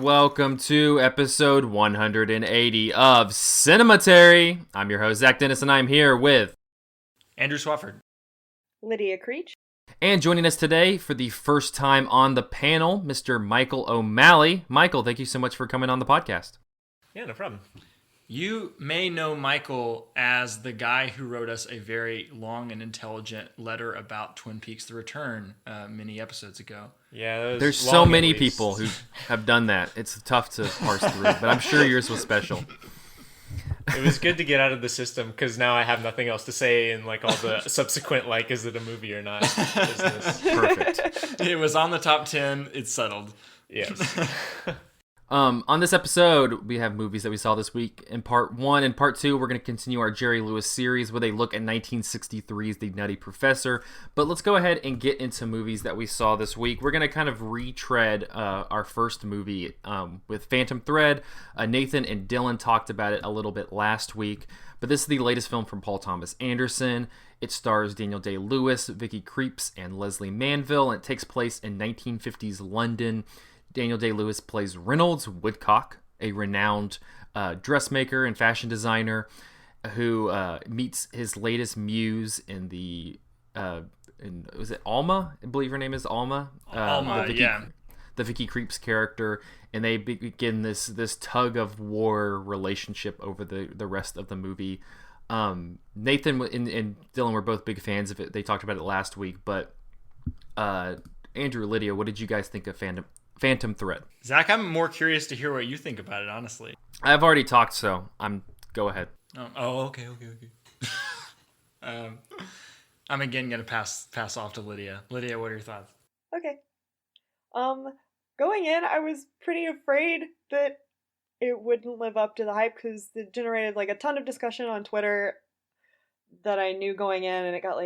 welcome to episode 180 of Cinematary. I'm your host, Zach Dennis, and I'm here with Andrew Swafford, Lydia Creech, and joining us today for the first time on the panel, Mr. Michael O'Malley. Michael, thank you so much for coming on the podcast. Yeah, no problem. You may know Michael as the guy who wrote us a very long and intelligent letter about Twin Peaks: The Return many episodes ago. Yeah, there's so many people who have done that. It's tough to parse through, but I'm sure yours was special. It was good to get out of the system because now I have nothing else to say in like all the subsequent is it a movie or not business. Perfect. It was on the top 10. It's settled. Yes. On this episode, we have movies that we saw this week. In part 1 and part 2, we're going to continue our Jerry Lewis series with a look at 1963's The Nutty Professor. But let's go ahead and get into movies that we saw this week. We're going to kind of retread our first movie with Phantom Thread. Nathan and Dylan talked about it a little bit last week. But this is the latest film from Paul Thomas Anderson. It stars Daniel Day-Lewis, Vicky Krieps, and Leslie Manville. And it takes place in 1950s London. Daniel Day-Lewis plays Reynolds Woodcock, a renowned dressmaker and fashion designer who meets his latest muse in was it Alma? I believe her name is Alma. Alma, the Vicky Krieps character, and they begin this tug of war relationship over the rest of the movie. Nathan and Dylan were both big fans of it. They talked about it last week, but Andrew, Lydia, what did you guys think of Phantom Thread? Zach, I'm more curious to hear what you think about it, honestly. I've already talked, so go ahead. Okay. I'm again going to pass off to Lydia. Lydia, what are your thoughts? Okay. Going in, I was pretty afraid that it wouldn't live up to the hype because it generated a ton of discussion on Twitter that I knew going in, and it got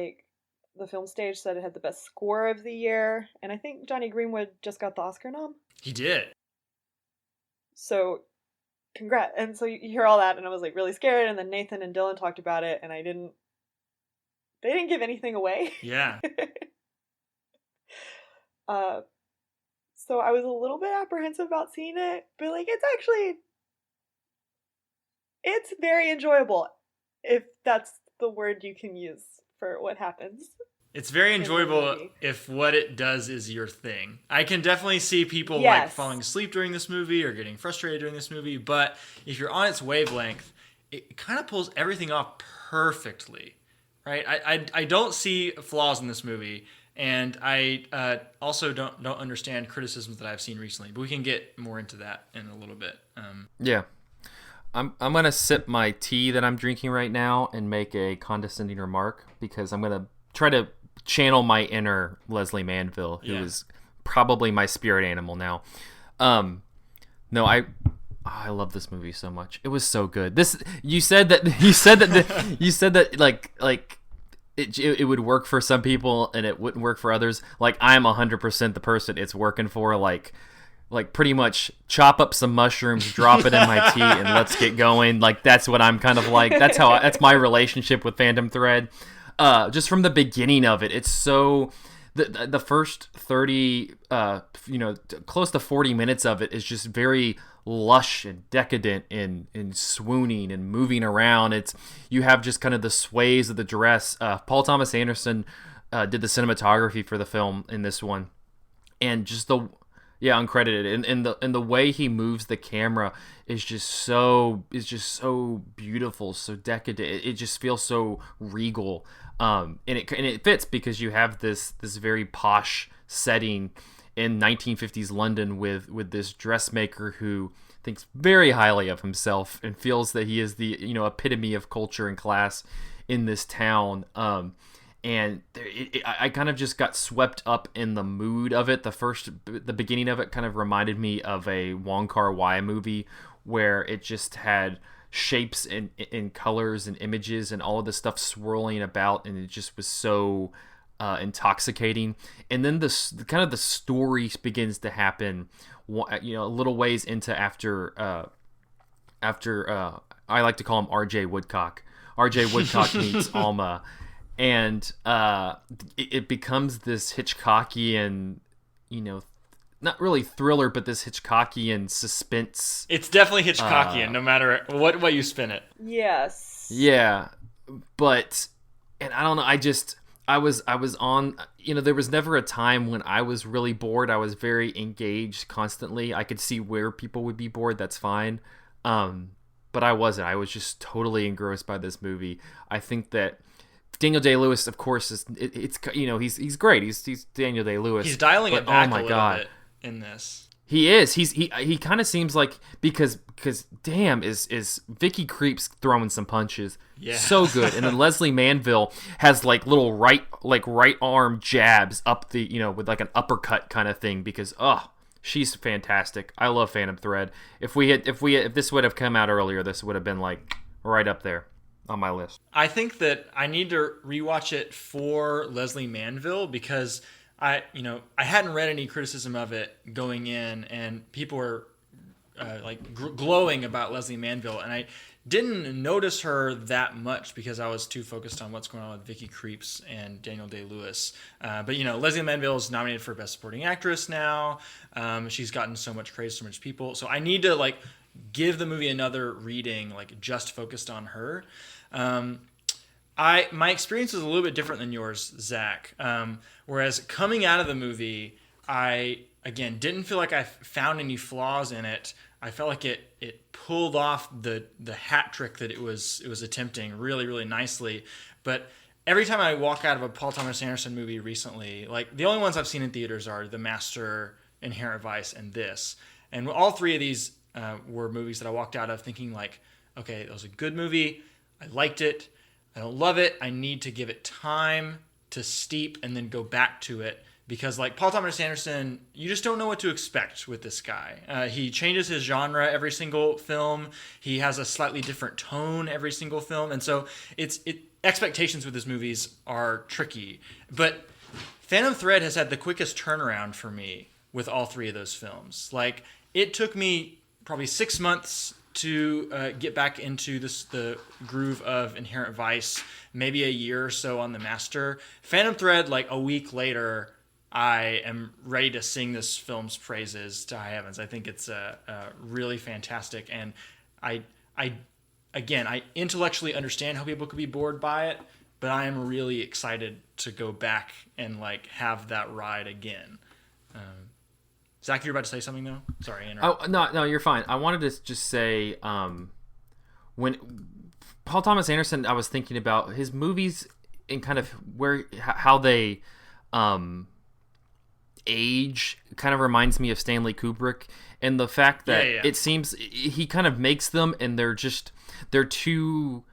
the film stage said it had the best score of the year, and I think Johnny Greenwood just got the Oscar nom. He did. So, congrats. And so you hear all that, and I was really scared, and then Nathan and Dylan talked about it, and they didn't give anything away. Yeah. So I was a little bit apprehensive about seeing it, but it's very enjoyable, if that's the word you can use for what happens. It's very enjoyable if what it does is your thing. I can definitely see people falling asleep during this movie or getting frustrated during this movie, but if you're on its wavelength, it kind of pulls everything off perfectly, right? I don't see flaws in this movie, and I also don't understand criticisms that I've seen recently, but we can get more into that in a little bit. Yeah. I'm going to sip my tea that I'm drinking right now and make a condescending remark because I'm going to try to channel my inner Leslie Manville, who is probably my spirit animal now. No, I love this movie so much. It was so good. You said that it would work for some people and it wouldn't work for others. I'm 100% the person it's working for. Pretty much chop up some mushrooms, drop it in my tea, and let's get going. That's what I'm kind of like. That's my relationship with Phantom Thread. Just from the beginning of it, it's so the first 30, close to 40 minutes of it is just very lush and decadent and swooning and moving around. You have just kind of the sways of the dress. Paul Thomas Anderson did the cinematography for the film in this one, and just uncredited, and the way he moves the camera is just so beautiful, so decadent. It just feels so regal, and it fits because you have this very posh setting in 1950s London with this dressmaker who thinks very highly of himself and feels that he is the epitome of culture and class in this town. And I kind of just got swept up in the mood of it. The beginning of it kind of reminded me of a Wong Kar-wai movie where it just had shapes and colors and images and all of this stuff swirling about, and it just was so intoxicating. And then the story begins to happen, a little ways into after I like to call him R.J. Woodcock. R.J. Woodcock meets Alma. And it becomes this Hitchcockian, not really thriller, but this Hitchcockian suspense. It's definitely Hitchcockian, no matter what you spin it. Yes. Yeah, but and I don't know. I was on. There was never a time when I was really bored. I was very engaged constantly. I could see where people would be bored. That's fine. But I wasn't. I was just totally engrossed by this movie. I think that Daniel Day-Lewis, of course, he's great. He's Daniel Day-Lewis. He's dialing it back a little bit in this. He is. He kind of seems like because damn is Vicky Creeps throwing some punches. Yeah. So good. And then Leslie Manville has like little right arm jabs up the with like an uppercut kind of thing because she's fantastic. I love Phantom Thread. If this would have come out earlier, this would have been like right up there on my list. I think that I need to rewatch it for Leslie Manville because I hadn't read any criticism of it going in, and people were glowing about Leslie Manville, and I didn't notice her that much because I was too focused on what's going on with Vicky Creeps and Daniel Day-Lewis. But Leslie Manville is nominated for Best Supporting Actress now. She's gotten so much praise from so much people, so I need to give the movie another reading, just focused on her. My experience was a little bit different than yours, Zach. Whereas coming out of the movie, I again didn't feel like I found any flaws in it. I felt like it pulled off the hat trick that it was attempting really, really nicely. But every time I walk out of a Paul Thomas Anderson movie recently, the only ones I've seen in theaters are The Master, Inherent Vice, and this. And all three of these were movies that I walked out of thinking okay, that was a good movie. I liked it. I don't love it. I need to give it time to steep and then go back to it. Because Paul Thomas Anderson, you just don't know what to expect with this guy. He changes his genre every single film. He has a slightly different tone every single film. And so expectations with his movies are tricky. But Phantom Thread has had the quickest turnaround for me with all three of those films. It took me probably 6 months to get back into the groove of Inherent Vice, maybe a year or so on The Master. Phantom Thread, a week later, I am ready to sing this film's praises to high heavens. I think it's really fantastic, and I intellectually understand how people could be bored by it, but I am really excited to go back and have that ride again. Zach, you're about to say something though? Sorry, I interrupted. Oh no, you're fine. I wanted to just say, when Paul Thomas Anderson, I was thinking about his movies and kind of how they age kind of reminds me of Stanley Kubrick, and the fact that it seems he kind of makes them and they're too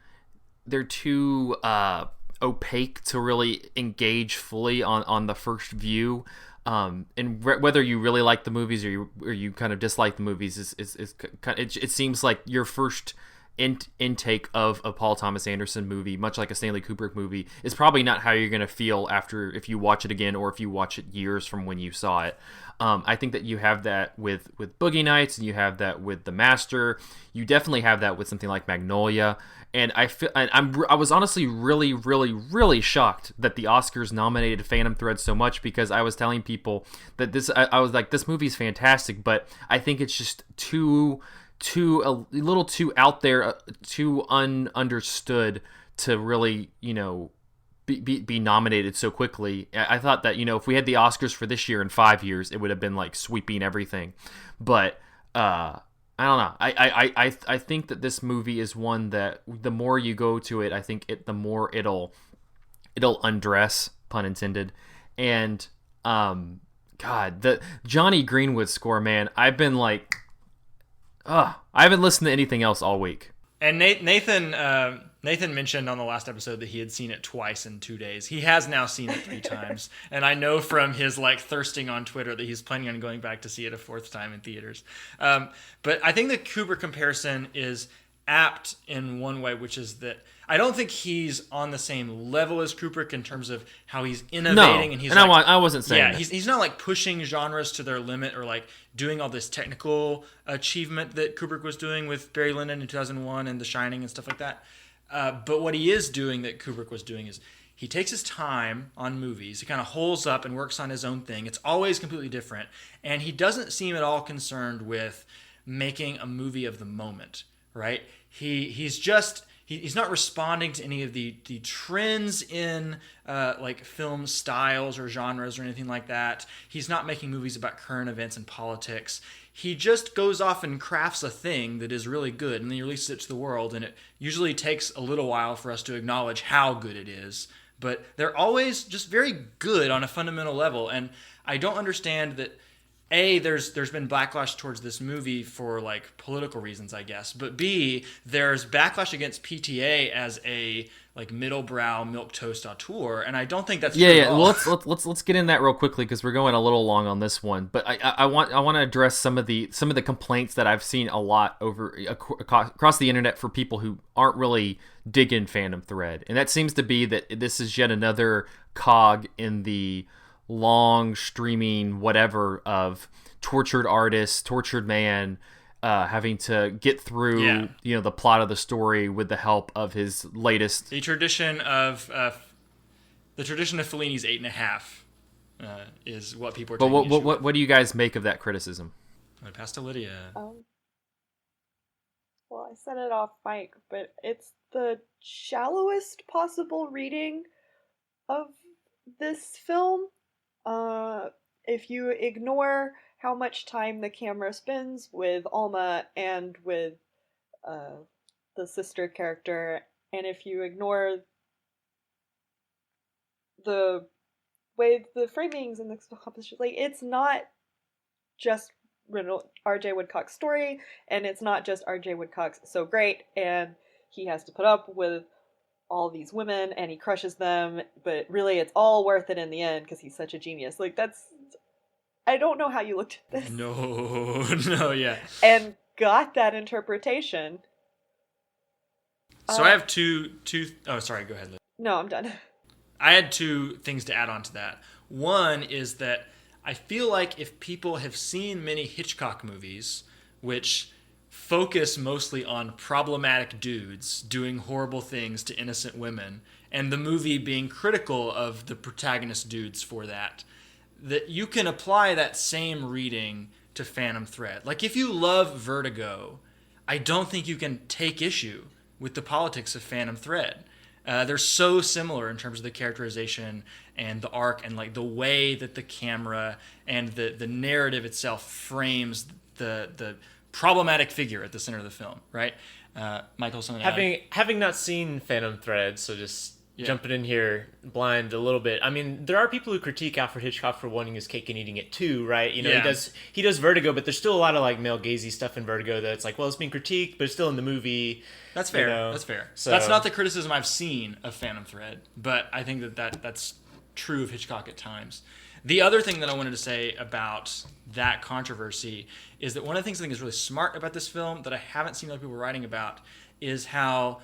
opaque to really engage fully on the first view. And whether you really like the movies or you kind of dislike the movies it seems like your first intake of a Paul Thomas Anderson movie, much like a Stanley Kubrick movie, is probably not how you're going to feel if you watch it again or if you watch it years from when you saw it. I think that you have that with Boogie Nights, and you have that with The Master. You definitely have that with something like Magnolia. And I was honestly really, really, really shocked that the Oscars nominated Phantom Thread so much, because I was telling people that I was like, this movie's fantastic, but I think it's just a little too out there, too understood to really, be nominated so quickly. I thought that, if we had the Oscars for this year in 5 years, it would have been sweeping everything. But I don't know. I think that this movie is one that the more you go to it, I think the more it'll undress, pun intended. And God, the Johnny Greenwood score, man, I haven't listened to anything else all week. And Nathan mentioned on the last episode that he had seen it twice in 2 days. He has now seen it 3 times. And I know from his thirsting on Twitter that he's planning on going back to see it a 4th time in theaters. But I think the Kubrick comparison is apt in one way, which is that I don't think he's on the same level as Kubrick in terms of how he's innovating. No, and I wasn't saying that. He's not pushing genres to their limit or doing all this technical achievement that Kubrick was doing with Barry Lyndon in 2001 and The Shining and stuff like that. But what he is doing that Kubrick was doing is He takes his time on movies. He kind of holes up and works on his own thing. It's always completely different. And he doesn't seem at all concerned with making a movie of the moment, right? He's not responding to any of the trends in like film styles or genres or anything like that. He's not making movies about current events and politics. He just goes off and crafts a thing that is really good, and then he releases it to the world, and it usually takes a little while for us to acknowledge how good it is. But they're always just very good on a fundamental level, and I don't understand that. There's been backlash towards this movie for like political reasons, I guess. But B, there's backlash against PTA as a like middle-brow milquetoast auteur, and I don't think that's true at all. Well, let's get in that real quickly because we're going a little long on this one. But I want to address some of the complaints that I've seen a lot across the internet for people who aren't really digging Phantom Thread, and that seems to be that this is yet another cog in the long streaming whatever of tortured artist, tortured man, having to get through the plot of the story with the help of his latest. The tradition of Fellini's 8.5 is what people are. But what do you guys make of that criticism? I pass to Lydia. Well, I said it off mic, but it's the shallowest possible reading of this film. If you ignore how much time the camera spends with Alma and with the sister character, and if you ignore the way the framings and the composition, like, it's not just R.J. Woodcock's story, and it's not just R.J. Woodcock's so great, and he has to put up with all these women and he crushes them, but really it's all worth it in the end because he's such a genius. Like, I don't know how you looked at this. No, yeah. And got that interpretation. So I have two. Oh, sorry, go ahead, Liz. No, I'm done. I had two things to add on to that. One is that I feel like if people have seen many Hitchcock movies, which focus mostly on problematic dudes doing horrible things to innocent women, and the movie being critical of the protagonist dudes for that you can apply that same reading to Phantom Thread. Like, if you love Vertigo, I don't think you can take issue with the politics of Phantom Thread. They're so similar in terms of the characterization and the arc and like the way that the camera and the narrative itself frames the problematic figure at the center of the film, right? Michael, something having not seen Phantom Thread, so just jumping in here blind a little bit. I mean, there are people who critique Alfred Hitchcock for wanting his cake and eating it too, right? You know, he does Vertigo, but there's still a lot of like male gazy stuff in Vertigo that's like, well, it's being critiqued, but it's still in the movie. That's fair. You know? That's fair. So that's not the criticism I've seen of Phantom Thread, but I think that's true of Hitchcock at times. The other thing that I wanted to say about that controversy is that one of the things I think is really smart about this film that I haven't seen other people writing about is how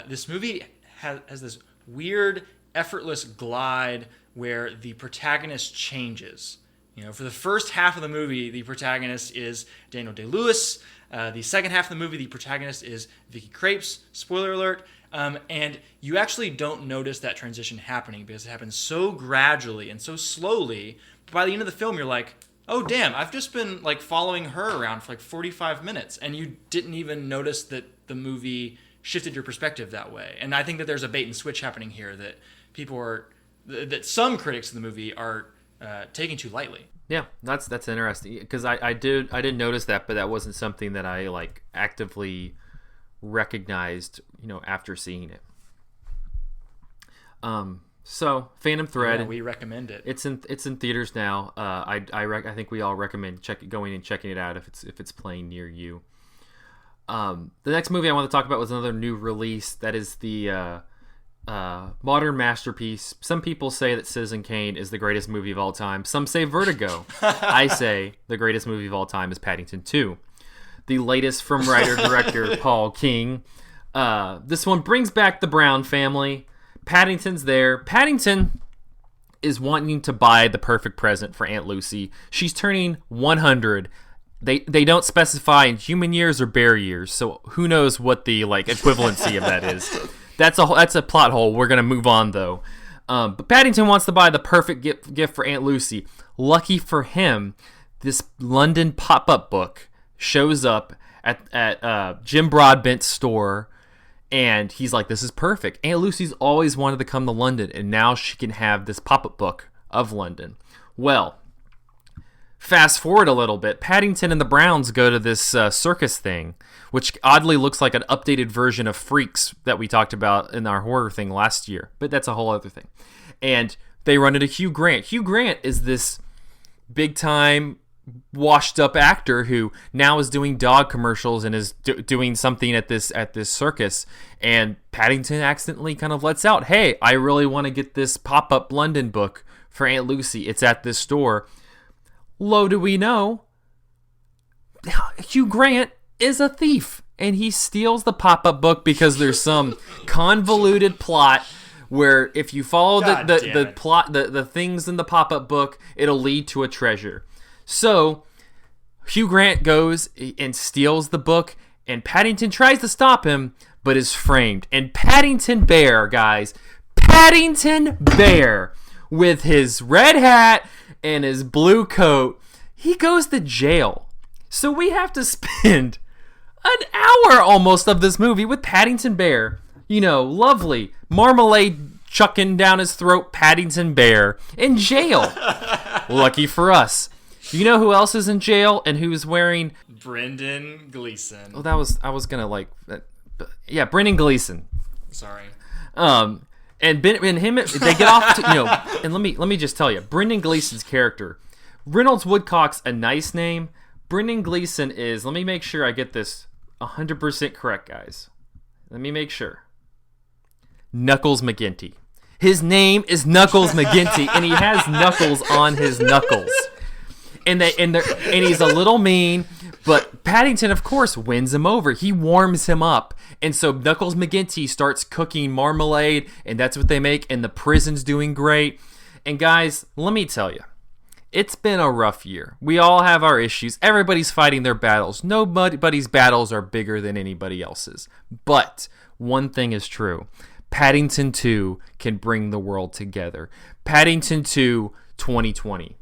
this movie has this weird, effortless glide where the protagonist changes. You know, for the first half of the movie, the protagonist is Daniel Day-Lewis. The second half of the movie, the protagonist is Vicky Krieps. Spoiler alert. And you actually don't notice that transition happening because it happens so gradually and so slowly. But by the end of the film, you're like, oh, damn, I've just been like following her around for like 45 minutes. And you didn't even notice that the movie shifted your perspective that way. And I think that there's a bait and switch happening here that that some critics of the movie are taking too lightly. Yeah, that's interesting because I didn't notice that, but that wasn't something that I like actively recognized, you know, after seeing it. So Phantom Thread, we recommend it. It's in theaters now. I think we all recommend going and checking it out if it's playing near you. The next movie I want to talk about was another new release that is the modern masterpiece. Some people say that Citizen Kane is the greatest movie of all time. Some say Vertigo. I say the greatest movie of all time is Paddington 2. The latest from writer-director Paul King. This one brings back the Brown family. Paddington's there. Paddington is wanting to buy the perfect present for Aunt Lucy. She's turning 100. They don't specify in human years or bear years, so who knows what the like equivalency of that is. That's a plot hole. We're gonna move on though. But Paddington wants to buy the perfect gift for Aunt Lucy. Lucky for him, this London pop-up book shows up at Jim Broadbent's store, and he's like, this is perfect. Aunt Lucy's always wanted to come to London, and now she can have this pop-up book of London. Well, fast forward a little bit, Paddington and the Browns go to this circus thing, which oddly looks like an updated version of Freaks that we talked about in our horror thing last year, but that's a whole other thing. And they run into Hugh Grant. Hugh Grant is this big-time, washed-up actor who now is doing dog commercials and is doing something at this circus. And Paddington accidentally kind of lets out, hey, I really want to get this pop-up London book for Aunt Lucy. It's at this store. Lo do we know, Hugh Grant is a thief, and he steals the pop-up book because there's some convoluted plot where if you follow the plot, the things in the pop-up book, it'll lead to a treasure. So Hugh Grant goes and steals the book, and Paddington tries to stop him, but is framed. And Paddington Bear, guys, Paddington Bear, with his red hat and his blue coat, he goes to jail. So we have to spend an hour almost of this movie with Paddington Bear. You know, lovely marmalade chucking down his throat Paddington Bear in jail. Lucky for us. You know who else is in jail and who's wearing... Brendan Gleeson. Oh, I was gonna like... yeah, Brendan Gleeson. Sorry. And him, they get off to, you know, and let me just tell you, Brendan Gleeson's character, Reynolds Woodcock's a nice name. Brendan Gleeson is, let me make sure I get this 100% correct, guys. Let me make sure. Knuckles McGinty. His name is Knuckles McGinty, and he has knuckles on his knuckles. And he's a little mean, but Paddington, of course, wins him over. He warms him up. And so Knuckles McGinty starts cooking marmalade, and that's what they make, and the prison's doing great. And guys, let me tell you, it's been a rough year. We all have our issues. Everybody's fighting their battles. Nobody's battles are bigger than anybody else's. But one thing is true. Paddington 2 can bring the world together. Paddington 2 2020.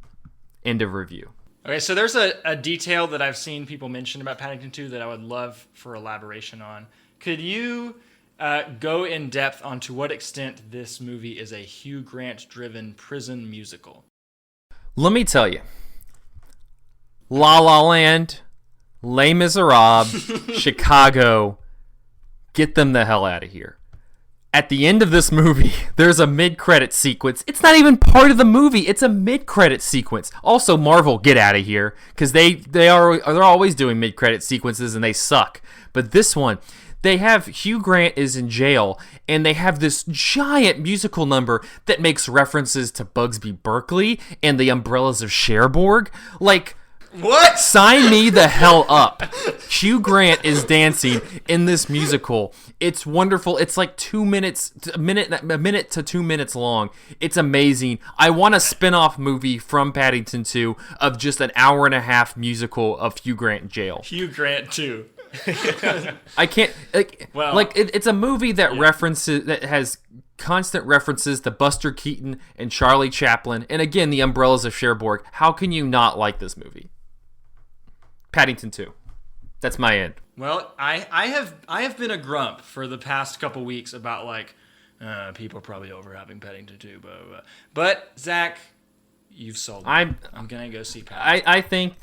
End of review. Okay, so there's a detail that I've seen people mention about Paddington 2 that I would love for elaboration on. Could you go in depth on to what extent this movie is a Hugh Grant-driven prison musical? Let me tell you. La La Land, Les Miserables, Chicago, get them the hell out of here. At the end of this movie, there's a mid-credit sequence. It's not even part of the movie. It's a mid-credit sequence. Also, Marvel, get out of here, because they're always doing mid-credit sequences and they suck. But this one, they have Hugh Grant is in jail, and they have this giant musical number that makes references to Bugsby Berkeley and the Umbrellas of Cherbourg. Like, what? Sign me the hell up. Hugh Grant is dancing in this musical. It's wonderful. It's like a minute to 2 minutes long. It's amazing. I want a spin-off movie from Paddington 2 of just an hour and a half musical of Hugh Grant in jail. Hugh Grant 2. I can't it's a movie that has constant references to Buster Keaton and Charlie Chaplin, and again, the Umbrellas of Cherbourg. How can you not like this movie? Paddington 2. That's my end. Well, I have been a grump for the past couple weeks about like people are probably overhyping Paddington 2, blah, blah, blah. But Zach, you've sold me. I'm gonna go see Paddington. I think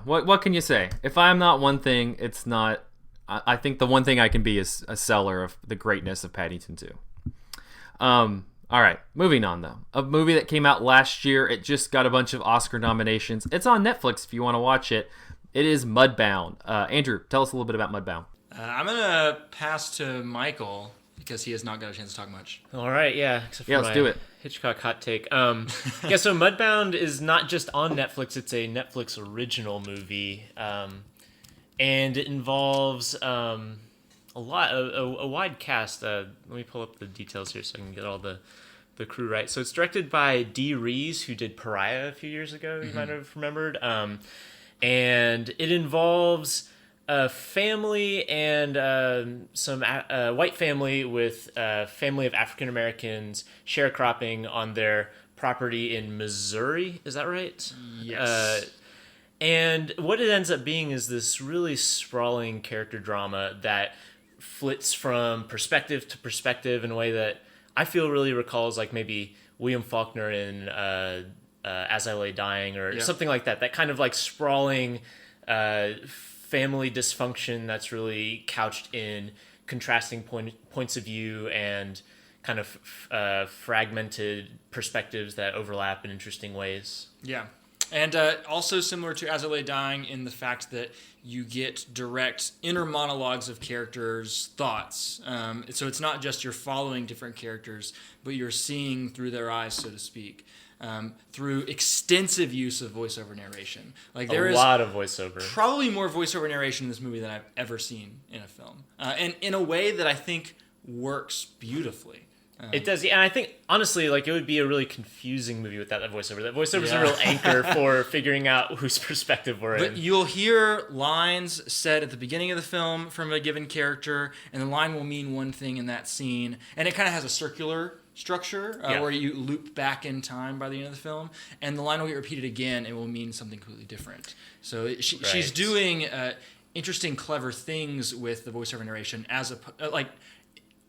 what can you say? If I'm not one thing, it's not. I think the one thing I can be is a seller of the greatness of Paddington 2. All right, moving on though. A movie that came out last year. It just got a bunch of Oscar nominations. It's on Netflix if you want to watch it. It is Mudbound. Andrew, tell us a little bit about Mudbound. I'm gonna pass to Michael because he has not got a chance to talk much. All right, yeah. Let's do it. Hitchcock hot take. So Mudbound is not just on Netflix. It's a Netflix original movie, and it involves a wide cast. Let me pull up the details here so I can get all the crew right. So it's directed by Dee Rees, who did Pariah a few years ago. You might have remembered. And it involves a family and some white family with a family of African Americans sharecropping on their property in Missouri. Is that right? Yes. And what it ends up being is this really sprawling character drama that flits from perspective to perspective in a way that I feel really recalls like maybe William Faulkner in As I Lay Dying or something like that. That kind of like sprawling family dysfunction that's really couched in contrasting points of view and kind of fragmented perspectives that overlap in interesting ways. Yeah. And also similar to As I Lay Dying in the fact that you get direct inner monologues of characters' thoughts. So it's not just you're following different characters, but you're seeing through their eyes, so to speak, through extensive use of voiceover narration. Like there is a lot of voiceover. Probably more voiceover narration in this movie than I've ever seen in a film. And in a way that I think works beautifully. It does, yeah. And I think, honestly, like it would be a really confusing movie without that voiceover. That voiceover is a real anchor for figuring out whose perspective we're in. But you'll hear lines said at the beginning of the film from a given character, and the line will mean one thing in that scene. And it kind of has a circular structure where you loop back in time by the end of the film, and the line will get repeated again. It will mean something completely different. So she's doing interesting, clever things with the voiceover narration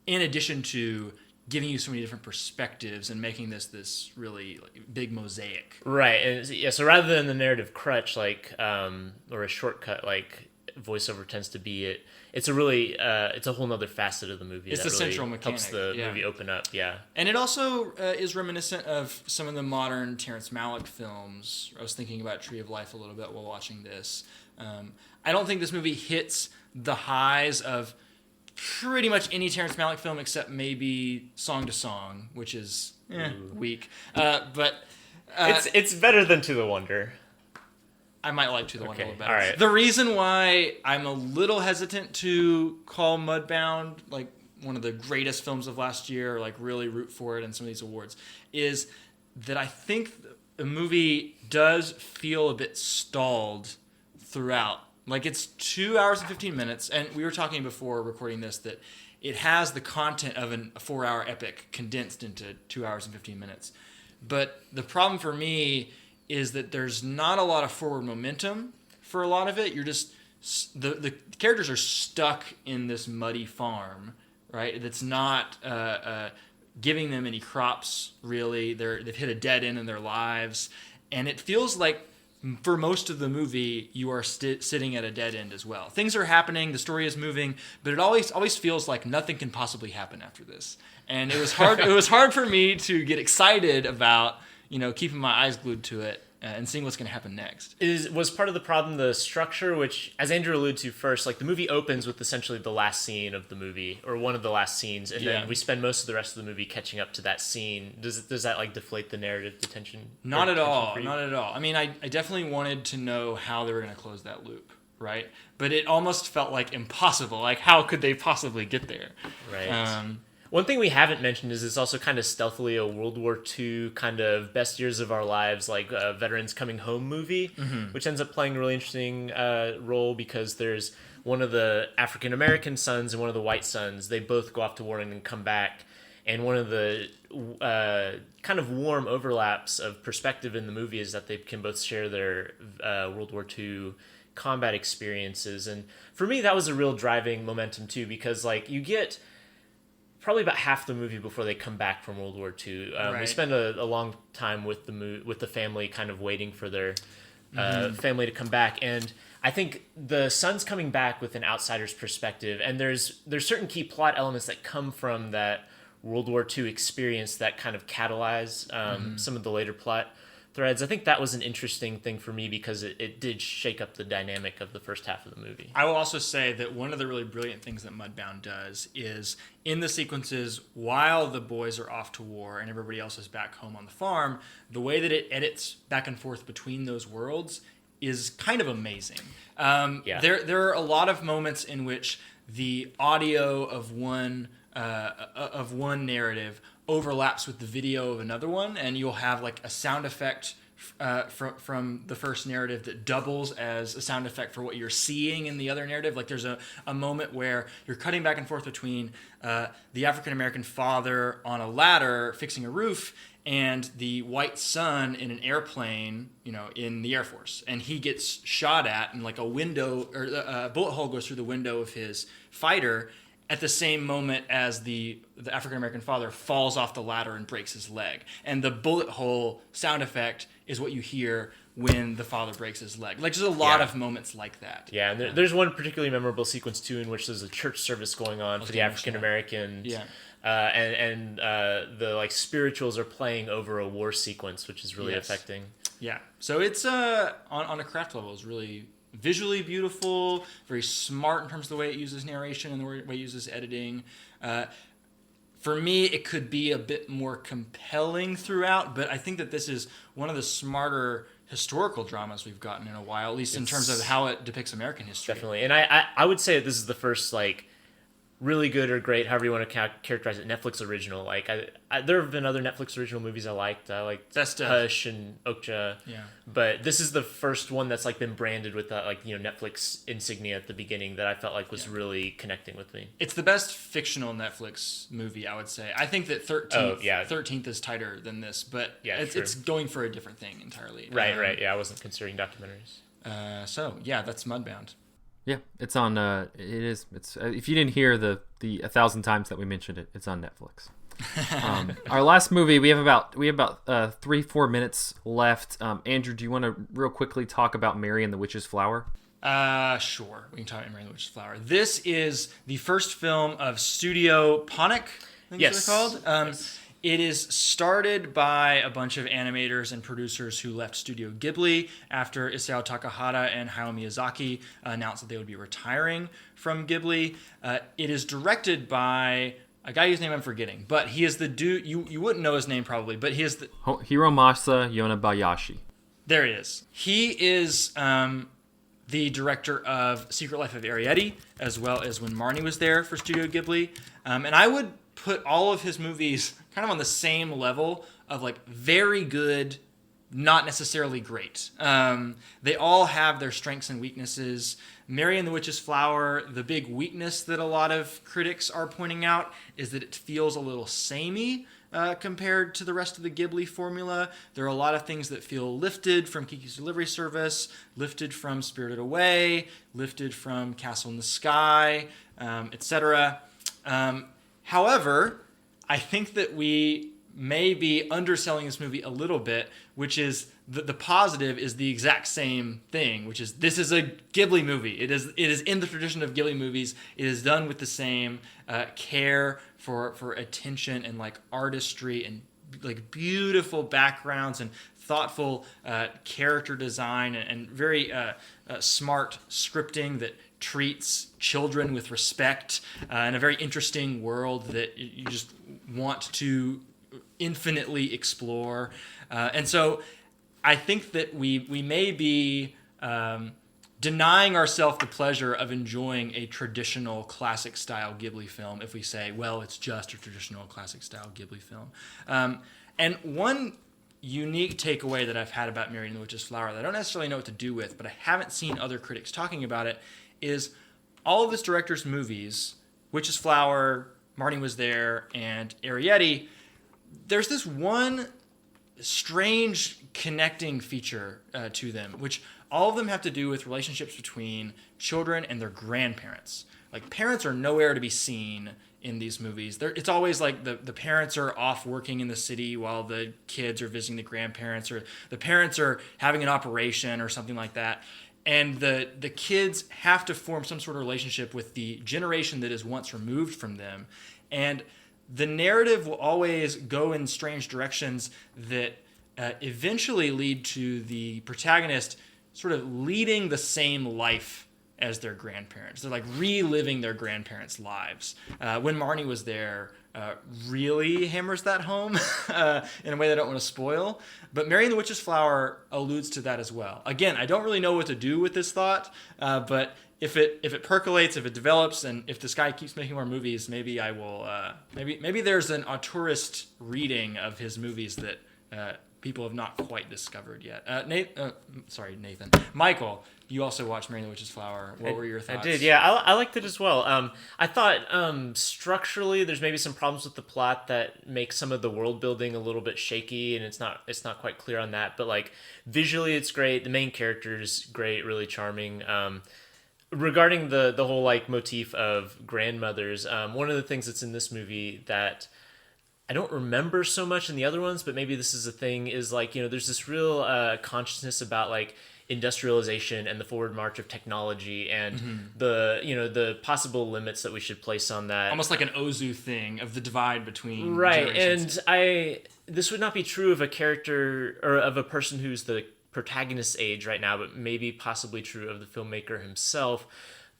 in addition to giving you so many different perspectives and making this really big mosaic. Right. And so rather than the narrative crutch, or a shortcut, like voiceover tends to be, it's a really, it's a whole nother facet of the movie. It's the really central mechanic. Helps the movie open up. Yeah. And it also is reminiscent of some of the modern Terrence Malick films. I was thinking about Tree of Life a little bit while watching this. I don't think this movie hits the highs of pretty much any Terrence Malick film except maybe Song to Song, which is weak. But it's better than To the Wonder. I might like To the Wonder a little better. All right. The reason why I'm a little hesitant to call Mudbound like one of the greatest films of last year, or like really root for it in some of these awards, is that I think the movie does feel a bit stalled throughout. Like it's 2 hours and 15 minutes, and we were talking before recording this that it has the content of a 4-hour epic condensed into 2 hours and 15 minutes. But the problem for me is that there's not a lot of forward momentum for a lot of it. You're just the characters are stuck in this muddy farm, right? That's not giving them any crops really. They've hit a dead end in their lives, and it feels like for most of the movie, you are sitting at a dead end as well. Things are happening, the story is moving, but it always feels like nothing can possibly happen after this. And it was hard. It was hard for me to get excited about keeping my eyes glued to it and seeing what's going to happen next. Was part of the problem the structure, which, as Andrew alluded to first, like the movie opens with essentially the last scene of the movie, or one of the last scenes, and then we spend most of the rest of the movie catching up to that scene. Does that like deflate the narrative tension? Not at all. Not at all. I mean, I definitely wanted to know how they were going to close that loop, right? But it almost felt like impossible. Like, how could they possibly get there? Right. One thing we haven't mentioned is it's also kind of stealthily a World War II kind of best years of our lives, like veterans coming home movie, which ends up playing a really interesting role because there's one of the African American sons and one of the white sons. They both go off to war and then come back. And one of the kind of warm overlaps of perspective in the movie is that they can both share their World War II combat experiences. And for me, that was a real driving momentum too, because like you get probably about half the movie before they come back from World War II. We spend a long time with the family, kind of waiting for their family to come back, and I think the son's coming back with an outsider's perspective, and there's certain key plot elements that come from that World War II experience that kind of catalyze some of the later plot threads. I think that was an interesting thing for me because it did shake up the dynamic of the first half of the movie. I will also say that one of the really brilliant things that Mudbound does is in the sequences while the boys are off to war and everybody else is back home on the farm, the way that it edits back and forth between those worlds is kind of amazing. There are a lot of moments in which the audio of one narrative overlaps with the video of another one, and you'll have like a sound effect from the first narrative that doubles as a sound effect for what you're seeing in the other narrative. Like there's a moment where you're cutting back and forth between the African-American father on a ladder fixing a roof and the white son in an airplane, in the Air Force. And he gets shot at, and like a window or a bullet hole goes through the window of his fighter at the same moment as the African-American father falls off the ladder and breaks his leg. And the bullet hole sound effect is what you hear when the father breaks his leg. Like, there's a lot of moments like that. Yeah, and there's one particularly memorable sequence, too, in which there's a church service going on for the African-Americans. Yeah. And the, like, spirituals are playing over a war sequence, which is really affecting. Yeah. So it's, on a craft level, it's really visually beautiful, very smart in terms of the way it uses narration and the way it uses editing. For me, it could be a bit more compelling throughout, but I think that this is one of the smarter historical dramas we've gotten in a while, at least in terms of how it depicts American history. Definitely. And I would say that this is the first, like, really good or great, however you want to characterize it, Netflix original. Like, there have been other Netflix original movies I liked. I liked Hush and Okja. Yeah. But this is the first one that's like been branded with that, like, Netflix insignia at the beginning that I felt like was really connecting with me. It's the best fictional Netflix movie, I would say. I think that 13th is tighter than this, but it's going for a different thing entirely. Right. Yeah, I wasn't considering documentaries. That's Mudbound. Yeah, it's on. It is. It's if you didn't hear the 1,000 times that we mentioned it, it's on Netflix. Our last movie, we have about 3-4 minutes left. Andrew, do you want to real quickly talk about Mary and the Witch's Flower? Sure. We can talk about Mary and the Witch's Flower. This is the first film of Studio Ponic. I think it's what they're called. Yes. It is started by a bunch of animators and producers who left Studio Ghibli after Isao Takahata and Hayao Miyazaki announced that they would be retiring from Ghibli. It is directed by a guy whose name I'm forgetting, but he is the dude, you wouldn't know his name probably, but he is the... Hiromasa Yonebayashi. There he is. He is the director of Secret Life of Arrietty, as well as When Marnie Was There for Studio Ghibli. And I would put all of his movies kind of on the same level of like very good, not necessarily great. They all have their strengths and weaknesses. Mary and the Witch's Flower, the big weakness that a lot of critics are pointing out is that it feels a little samey compared to the rest of the Ghibli formula. There are a lot of things that feel lifted from Kiki's Delivery Service, lifted from Spirited Away, lifted from Castle in the Sky, etc. However, I think that we may be underselling this movie a little bit, which is the positive is the exact same thing, which is this is a Ghibli movie. It is in the tradition of Ghibli movies. It is done with the same care for attention and like artistry and like beautiful backgrounds and thoughtful character design and very smart scripting that treats children with respect and a very interesting world that you just want to infinitely explore. And so I think that we may be denying ourselves the pleasure of enjoying a traditional classic style Ghibli film if we say, well, it's just a traditional classic style Ghibli film. And one unique takeaway that I've had about Mary and the Witch's Flower that I don't necessarily know what to do with, but I haven't seen other critics talking about it, is all of this director's movies, Witch's Flower, Marnie Was There, and Arrietty, there's this one strange connecting feature to them, which all of them have to do with relationships between children and their grandparents. Like, parents are nowhere to be seen in these movies. It's always like the parents are off working in the city while the kids are visiting the grandparents, or the parents are having an operation or something like that. And the kids have to form some sort of relationship with the generation that is once removed from them. And the narrative will always go in strange directions that eventually lead to the protagonist sort of leading the same life as their grandparents. They're like reliving their grandparents' lives. When Marnie Was There really hammers that home in a way that I don't want to spoil. But Mary and the Witch's Flower alludes to that as well. Again, I don't really know what to do with this thought, but if it percolates, if it develops, and if this guy keeps making more movies, maybe I will. Maybe there's an auteurist reading of his movies that people have not quite discovered yet. Nathan. Michael, you also watched Mary and the Witch's Flower. What were your thoughts? I did, yeah. I liked it as well. I thought structurally there's maybe some problems with the plot that make some of the world building a little bit shaky, and it's not quite clear on that. But like visually, it's great. The main character's great, really charming. Regarding the whole like motif of grandmothers, one of the things that's in this movie that I don't remember so much in the other ones, but maybe this is a thing, is like, there's this real consciousness about like industrialization and the forward march of technology and the possible limits that we should place on that. Almost like an Ozu thing of the divide between right. generations. And this would not be true of a character or of a person who's the protagonist's age right now, but maybe possibly true of the filmmaker himself.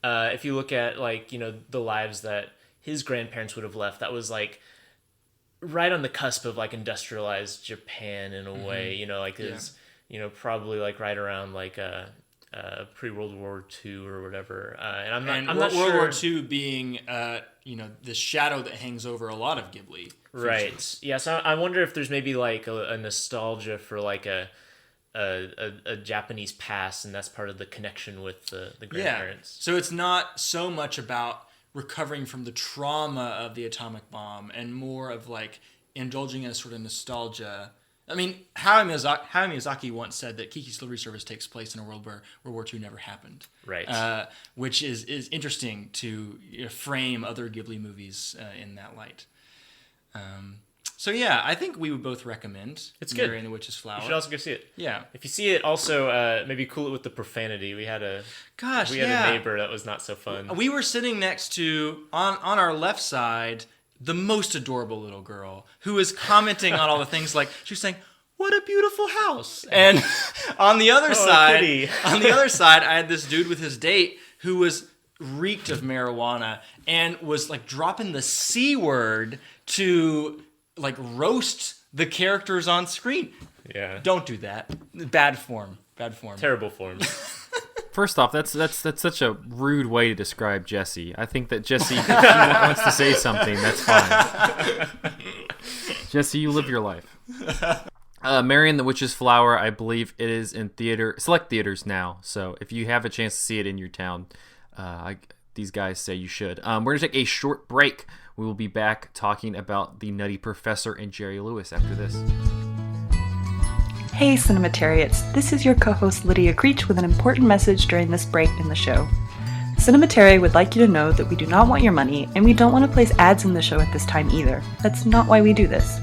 If you look at like, the lives that his grandparents would have left, that was like right on the cusp of like industrialized Japan in a way, like is probably like right around like pre-World War II or whatever. And I'm not sure. World War II being the shadow that hangs over a lot of Ghibli features. Right. Yeah. So I wonder if there's maybe like a nostalgia for like a Japanese past, and that's part of the connection with the grandparents. So it's not so much about recovering from the trauma of the atomic bomb and more of like indulging in a sort of nostalgia. I mean, Hayao Miyazaki once said that Kiki's Delivery Service takes place in a world where World War II never happened. Right. Which is interesting to frame other Ghibli movies in that light. So yeah, I think we would both recommend it's good. Mary and the Witch's Flower. You should also go see it. Yeah. If you see it, also maybe cool it with the profanity. We had a neighbor that was not so fun. We were sitting next to on our left side the most adorable little girl who was commenting on all the things, like she was saying, "What a beautiful house," and on the other side, I had this dude with his date who was reeked of marijuana and was like dropping the C word to like roast the characters on screen. Yeah. Don't do that. Bad form. Terrible form. First off, that's such a rude way to describe Jesse. I think that Jesse, if he wants to say something, that's fine. Jesse, you live your life. Mary and the Witch's Flower, I believe it is in select theaters now. So if you have a chance to see it in your town, these guys say you should. We're going to take a short break. We will be back talking about the Nutty Professor and Jerry Lewis after this. Hey Cinematariats, this is your co-host Lydia Creech with an important message during this break in the show. Cinematary would like you to know that we do not want your money, and we don't want to place ads in the show at this time either. That's not why we do this.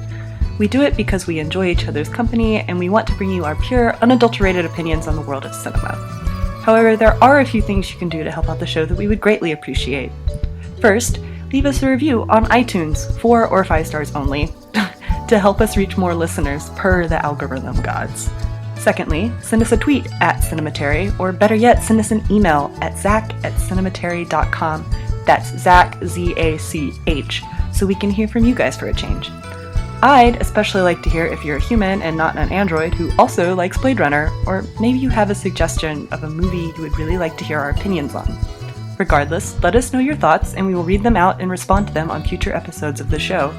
We do it because we enjoy each other's company, and we want to bring you our pure, unadulterated opinions on the world of cinema. However, there are a few things you can do to help out the show that we would greatly appreciate. First, leave us a review on iTunes, 4 or 5 stars only, to help us reach more listeners per the algorithm gods. Secondly, send us a tweet at Cinematary, or better yet, send us an email at zach@cinematary.com. That's Zach, Z-A-C-H, so we can hear from you guys for a change. I'd especially like to hear if you're a human and not an android who also likes Blade Runner, or maybe you have a suggestion of a movie you would really like to hear our opinions on. Regardless, let us know your thoughts and we will read them out and respond to them on future episodes of the show.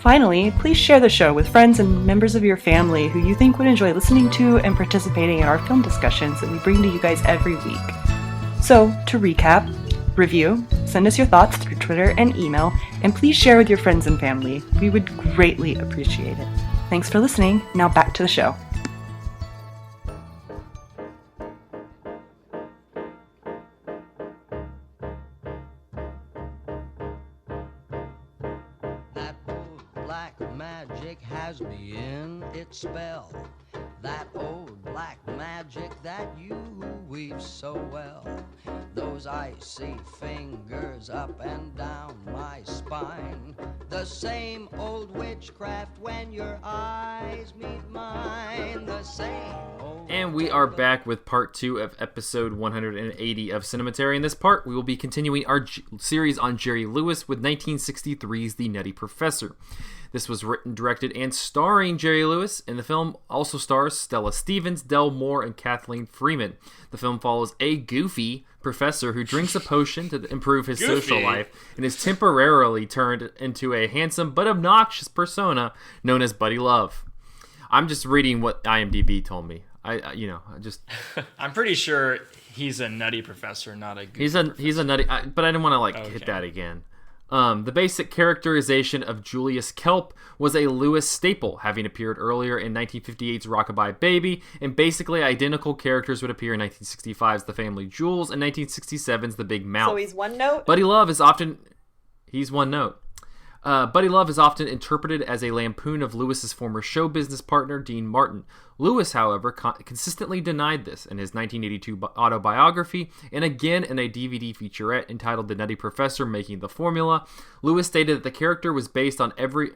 Finally, please share the show with friends and members of your family who you think would enjoy listening to and participating in our film discussions that we bring to you guys every week. So, to recap, review, send us your thoughts through Twitter and email, and please share with your friends and family. We would greatly appreciate it. Thanks for listening. Now back to the show. That old black magic has me in its spell. That old black magic that you weave so well. Those icy fingers up and down my spine. The same old witchcraft when your eyes meet mine. The same old... And we are back with part 2 of episode 180 of Cinematary. In this part, we will be continuing our series on Jerry Lewis with 1963's The Nutty Professor. This was written, directed, and starring Jerry Lewis, and the film also stars Stella Stevens, Del Moore, and Kathleen Freeman. The film follows a goofy professor who drinks a potion to improve his social life and is temporarily turned into a handsome but obnoxious persona known as Buddy Love. I'm just reading what IMDb told me. I'm pretty sure he's a Nutty Professor, not a. He's a Nutty, but I didn't want to hit that again. The basic characterization of Julius Kelp was a Lewis staple, having appeared earlier in 1958's Rockabye Baby, and basically identical characters would appear in 1965's The Family Jewels and 1967's The Big Mouth. So he's one note? Buddy Love is often... He's one note. Buddy Love is often interpreted as a lampoon of Lewis's former show business partner, Dean Martin. Lewis, however, consistently denied this in his 1982 autobiography, and again in a DVD featurette entitled The Nutty Professor Making the Formula. Lewis stated that the character was based on every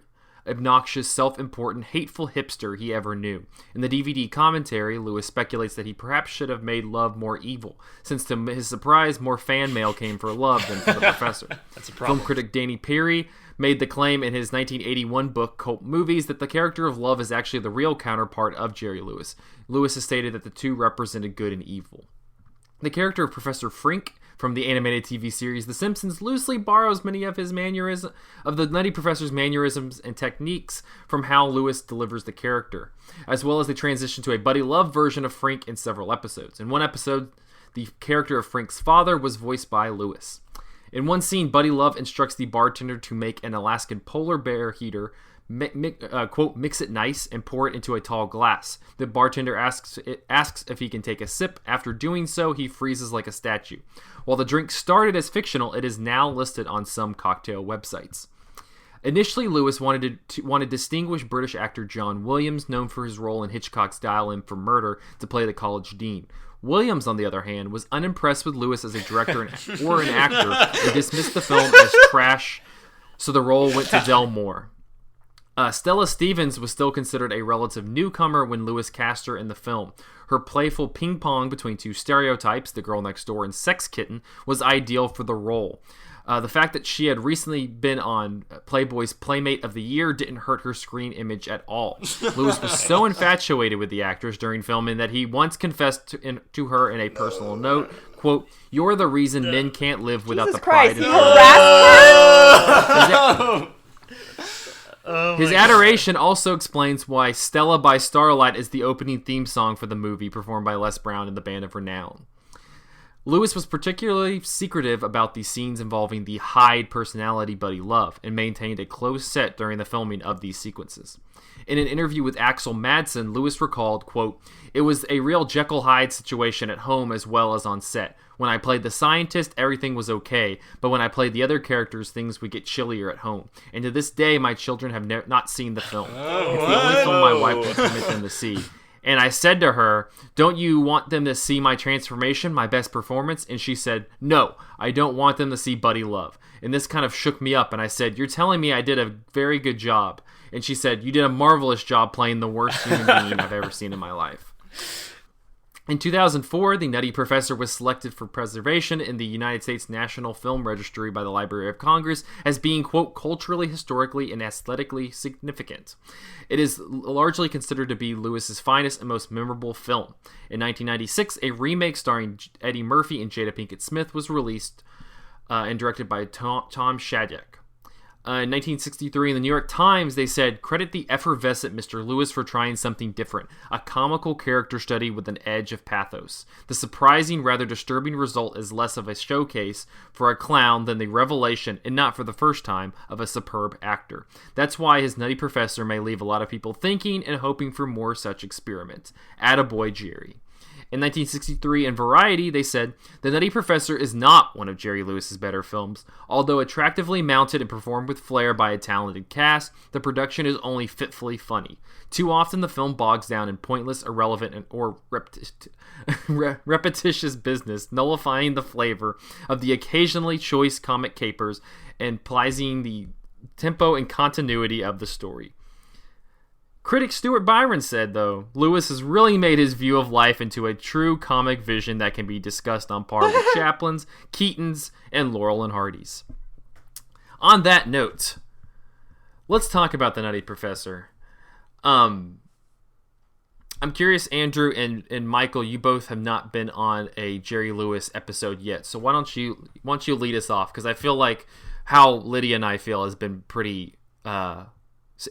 obnoxious, self-important, hateful hipster he ever knew. In the DVD commentary, Lewis speculates that he perhaps should have made Love more evil, since to his surprise, more fan mail came for Love than for the Professor. That's a problem. Film critic Danny Peary made the claim in his 1981 book, Cult Movies, that the character of Love is actually the real counterpart of Jerry Lewis. Lewis has stated that the two represented good and evil. The character of Professor Frink from the animated TV series The Simpsons loosely borrows many of the Nutty Professor's mannerisms and techniques from how Lewis delivers the character, as well as the transition to a Buddy Love version of Frink in several episodes. In one episode, the character of Frink's father was voiced by Lewis. In one scene, Buddy Love instructs the bartender to make an Alaskan polar bear heater, quote, mix it nice and pour it into a tall glass. The bartender asks if he can take a sip. After doing so, he freezes like a statue. While the drink started as fictional, it is now listed on some cocktail websites. Initially, Lewis wanted distinguished British actor John Williams, known for his role in Hitchcock's Dial-In for Murder, to play the college dean. Williams, on the other hand, was unimpressed with Lewis as a director or an actor and dismissed the film as trash, so the role went to Del Moore. Stella Stevens was still considered a relative newcomer when Lewis cast her in the film. Her playful ping-pong between two stereotypes, the girl next door and sex kitten, was ideal for the role. The fact that she had recently been on Playboy's Playmate of the Year didn't hurt her screen image at all. Lewis was so infatuated with the actress during filming that he once confessed to her in a personal note, quote, "You're the reason men can't live without Jesus the pride Christ, and he harassed her? His adoration also explains why Stella by Starlight is the opening theme song for the movie, performed by Les Brown and the Band of Renown. Lewis was particularly secretive about the scenes involving the Hyde personality Buddy Love, and maintained a close set during the filming of these sequences. In an interview with Axel Madsen, Lewis recalled, quote, "It was a real Jekyll-Hyde situation at home as well as on set. When I played the scientist, everything was okay, but when I played the other characters, things would get chillier at home. And to this day, my children have not seen the film. It's the only film my wife will permit them to see. And I said to her, 'Don't you want them to see my transformation, my best performance?' And she said, 'No, I don't want them to see Buddy Love.' And this kind of shook me up, and I said, 'You're telling me I did a very good job.' And she said, 'You did a marvelous job playing the worst human being I've ever seen in my life.' In 2004, The Nutty Professor was selected for preservation in the United States National Film Registry by the Library of Congress as being, quote, culturally, historically, and aesthetically significant. It is largely considered to be Lewis's finest and most memorable film. In 1996, a remake starring Eddie Murphy and Jada Pinkett Smith was released and directed by Tom Shadyac. In 1963, in the New York Times, they said, "Credit the effervescent Mr. Lewis for trying something different, a comical character study with an edge of pathos. The surprising, rather disturbing result is less of a showcase for a clown than the revelation, and not for the first time, of a superb actor. That's why his Nutty Professor may leave a lot of people thinking and hoping for more such experiments. Attaboy, Jerry." In 1963, in Variety, they said, "The Nutty Professor is not one of Jerry Lewis's better films. Although attractively mounted and performed with flair by a talented cast, the production is only fitfully funny. Too often the film bogs down in pointless, irrelevant, or repetitious business, nullifying the flavor of the occasionally choice comic capers and pleasing the tempo and continuity of the story." Critic Stuart Byron said, though, "Lewis has really made his view of life into a true comic vision that can be discussed on par with Chaplin's, Keaton's, and Laurel and Hardy's." On that note, let's talk about the Nutty Professor. I'm curious, Andrew and Michael, you both have not been on a Jerry Lewis episode yet, so why don't you lead us off? Because I feel like how Lydia and I feel has been pretty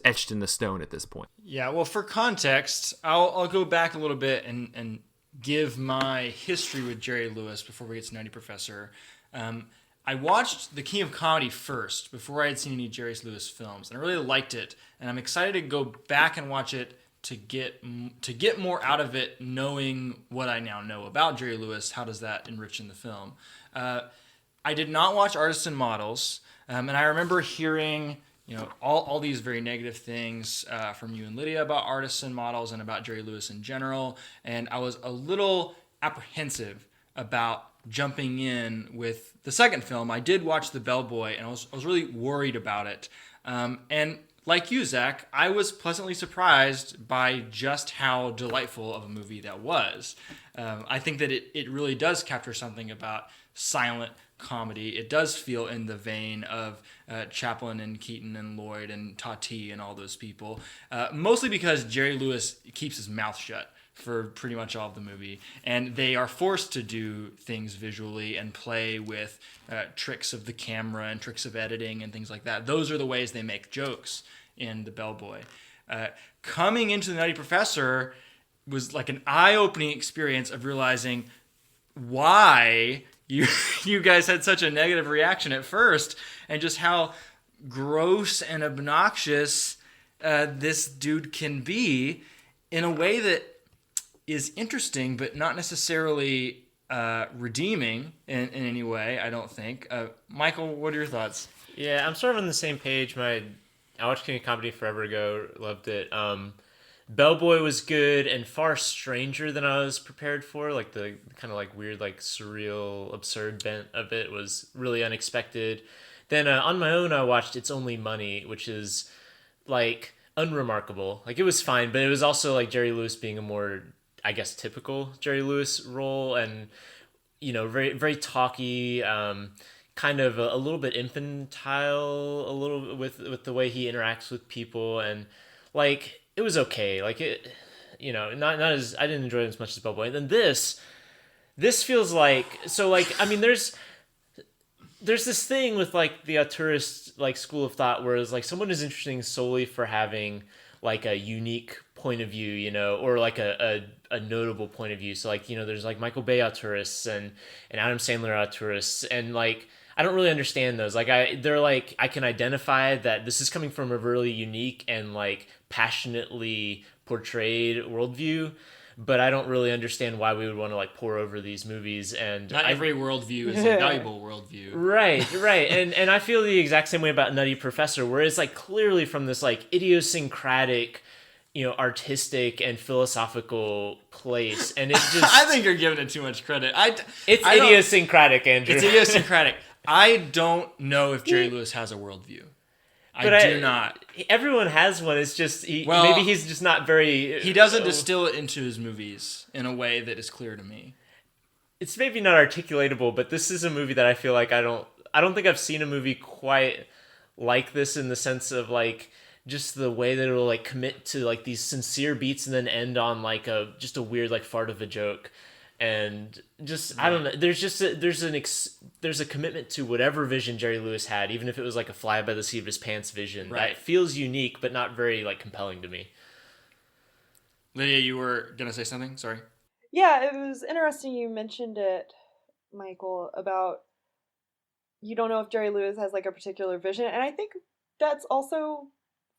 etched in the stone at this point. Yeah, well, for context, I'll go back a little bit and give my history with Jerry Lewis before we get to Nutty Professor. I watched The King of Comedy first before I had seen any Jerry Lewis films, and I really liked it. And I'm excited to go back and watch it to get more out of it, knowing what I now know about Jerry Lewis. How does that enrich in the film? I did not watch Artists and Models, and I remember hearing all these very negative things from you and Lydia about Artists and Models and about Jerry Lewis in general, and I was a little apprehensive about jumping in with the second film. I did watch The Bellboy, and I was really worried about it. And like you, Zach, I was pleasantly surprised by just how delightful of a movie that was. I think that it really does capture something about silent comedy. It does feel in the vein of Chaplin and Keaton and Lloyd and Tati and all those people, mostly because Jerry Lewis keeps his mouth shut for pretty much all of the movie, and they are forced to do things visually and play with tricks of the camera and tricks of editing and things like that. Those are the ways they make jokes in The Bellboy. Coming into The Nutty Professor was like an eye-opening experience of realizing why you guys had such a negative reaction at first, and just how gross and obnoxious this dude can be in a way that is interesting, but not necessarily redeeming in any way, I don't think. Michael, what are your thoughts? Yeah, I'm sort of on the same page. I watched King of Comedy forever ago, loved it. Bellboy was good and far stranger than I was prepared for. Like the kind of like weird, like surreal, absurd bent of it was really unexpected. Then on my own, I watched It's Only Money, which is like unremarkable. Like it was fine, but it was also like Jerry Lewis being a more, I guess, typical Jerry Lewis role, and very very talky, kind of a little bit infantile, a little with the way he interacts with people, and like it was okay. Like it, not as, I didn't enjoy it as much as Bellboy. And then this feels like, so like, I mean, there's this thing with like the auteurist like school of thought, where it's like someone is interesting solely for having like a unique point of view, or like a notable point of view. So like, there's like Michael Bay auteurists and Adam Sandler auteurists, and like I don't really understand those. Like they're like, I can identify that this is coming from a really unique and like passionately portrayed worldview, but I don't really understand why we would want to like pour over these movies. And not every worldview is a valuable worldview. Right. And I feel the exact same way about Nutty Professor, where it's like clearly from this like idiosyncratic, artistic and philosophical place, and it just I think you're giving it too much credit. It's idiosyncratic, Andrew. It's idiosyncratic. I don't know if Jerry Lewis has a worldview. I do not. Everyone has one. It's just maybe he's just not very. He doesn't distill it into his movies in a way that is clear to me. It's maybe not articulatable, but this is a movie that I feel like I don't think I've seen a movie quite like this, in the sense of like just the way that it'll like commit to like these sincere beats and then end on like just a weird like fart of a joke. And just I don't know. There's a commitment to whatever vision Jerry Lewis had, even if it was like a fly by the seat of his pants vision. Right. That feels unique, but not very like compelling to me. Lydia, you were gonna say something? Sorry. Yeah, it was interesting you mentioned it, Michael, about you don't know if Jerry Lewis has like a particular vision, and I think that's also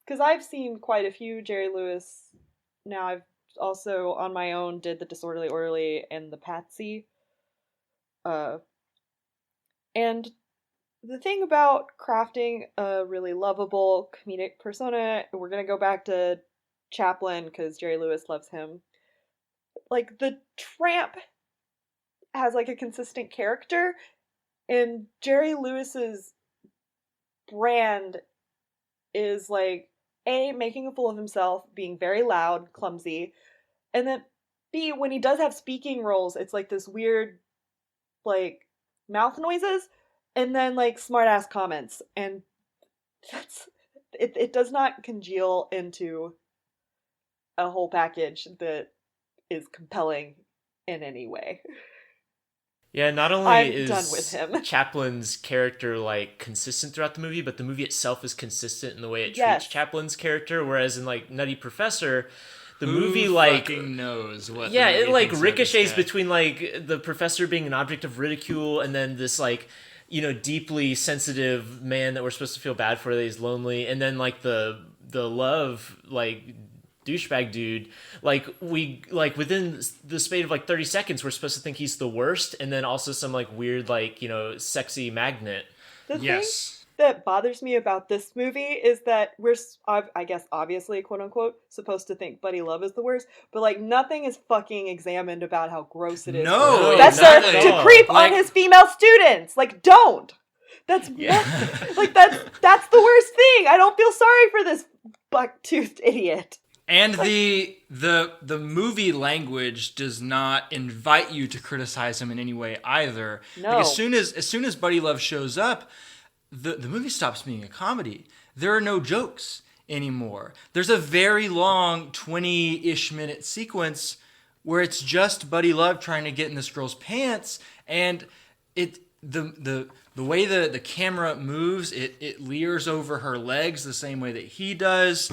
because I've seen quite a few Jerry Lewis. Now I've also on my own did the Disorderly Orderly and the Patsy. And the thing about crafting a really lovable comedic persona, we're gonna go back to Chaplin because Jerry Lewis loves him. Like the tramp has like a consistent character, and Jerry Lewis's brand is like A, making a fool of himself, being very loud, clumsy, and then B, when he does have speaking roles, it's like this weird, like, mouth noises, and then, like, smart-ass comments, and that's, it does not congeal into a whole package that is compelling in any way. Yeah, not only I'm is done with him. Chaplin's character like consistent throughout the movie, but the movie itself is consistent in the way it treats Chaplin's character. Whereas in like Nutty Professor, the movie like fucking knows what. Yeah, it like ricochets between like the professor being an object of ridicule and then this like, you know, deeply sensitive man that we're supposed to feel bad for, that he's lonely, and then like the love like douchebag dude, like we like within the space of like 30 seconds we're supposed to think he's the worst, and then also some like weird like, you know, sexy magnet. The thing that bothers me about this movie is that we're, I guess obviously, quote unquote, supposed to think Buddy Love is the worst, but like nothing is fucking examined about how gross it is for the professor to creep on his female students. Like, don't. That's like that's the worst thing. I don't feel sorry for this buck-toothed idiot. And the movie language does not invite you to criticize him in any way either. No. Like as soon as Buddy Love shows up, the movie stops being a comedy. There are no jokes anymore. There's a very long 20-ish minute sequence where it's just Buddy Love trying to get in this girl's pants, and the way the camera moves, it leers over her legs the same way that he does.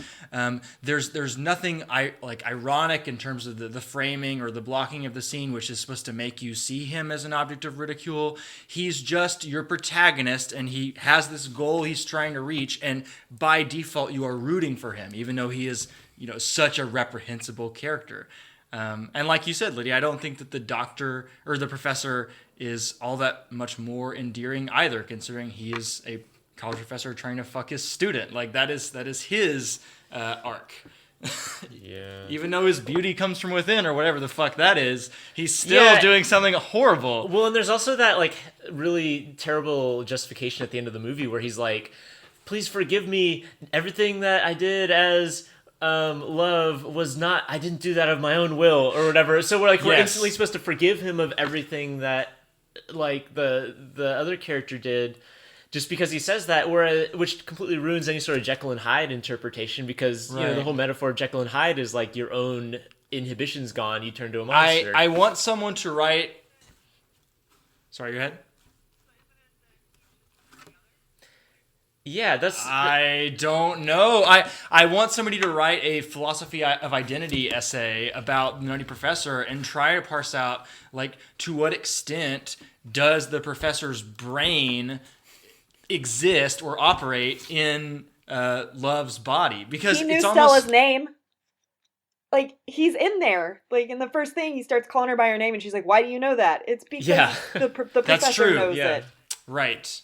There's nothing ironic in terms of the framing or the blocking of the scene, which is supposed to make you see him as an object of ridicule. He's just your protagonist, and he has this goal he's trying to reach, and by default you are rooting for him, even though he is, you know, such a reprehensible character. And like you said, Lydia, I don't think that the doctor or the professor is all that much more endearing either, considering he is a college professor trying to fuck his student. Like that is his arc. Yeah. Even though his beauty comes from within or whatever the fuck that is, he's still doing something horrible. Well, and there's also that like really terrible justification at the end of the movie where he's like, please forgive me, everything that I did as love was not, I didn't do that of my own will or whatever. So we're instantly supposed to forgive him of everything that like the other character did just because he says that, which completely ruins any sort of Jekyll and Hyde interpretation, because you know the whole metaphor of Jekyll and Hyde is like your own inhibition's gone, you turn to a monster. I want someone to write. Sorry, go ahead. Yeah, I don't know. I want somebody to write a philosophy of identity essay about the Nutty Professor and try to parse out, like, to what extent does the professor's brain exist or operate in Love's body? Because he knew it's Stella's name. Like, he's in there. Like, in the first thing, he starts calling her by her name, and she's like, why do you know that? It's because the professor knows it. Right.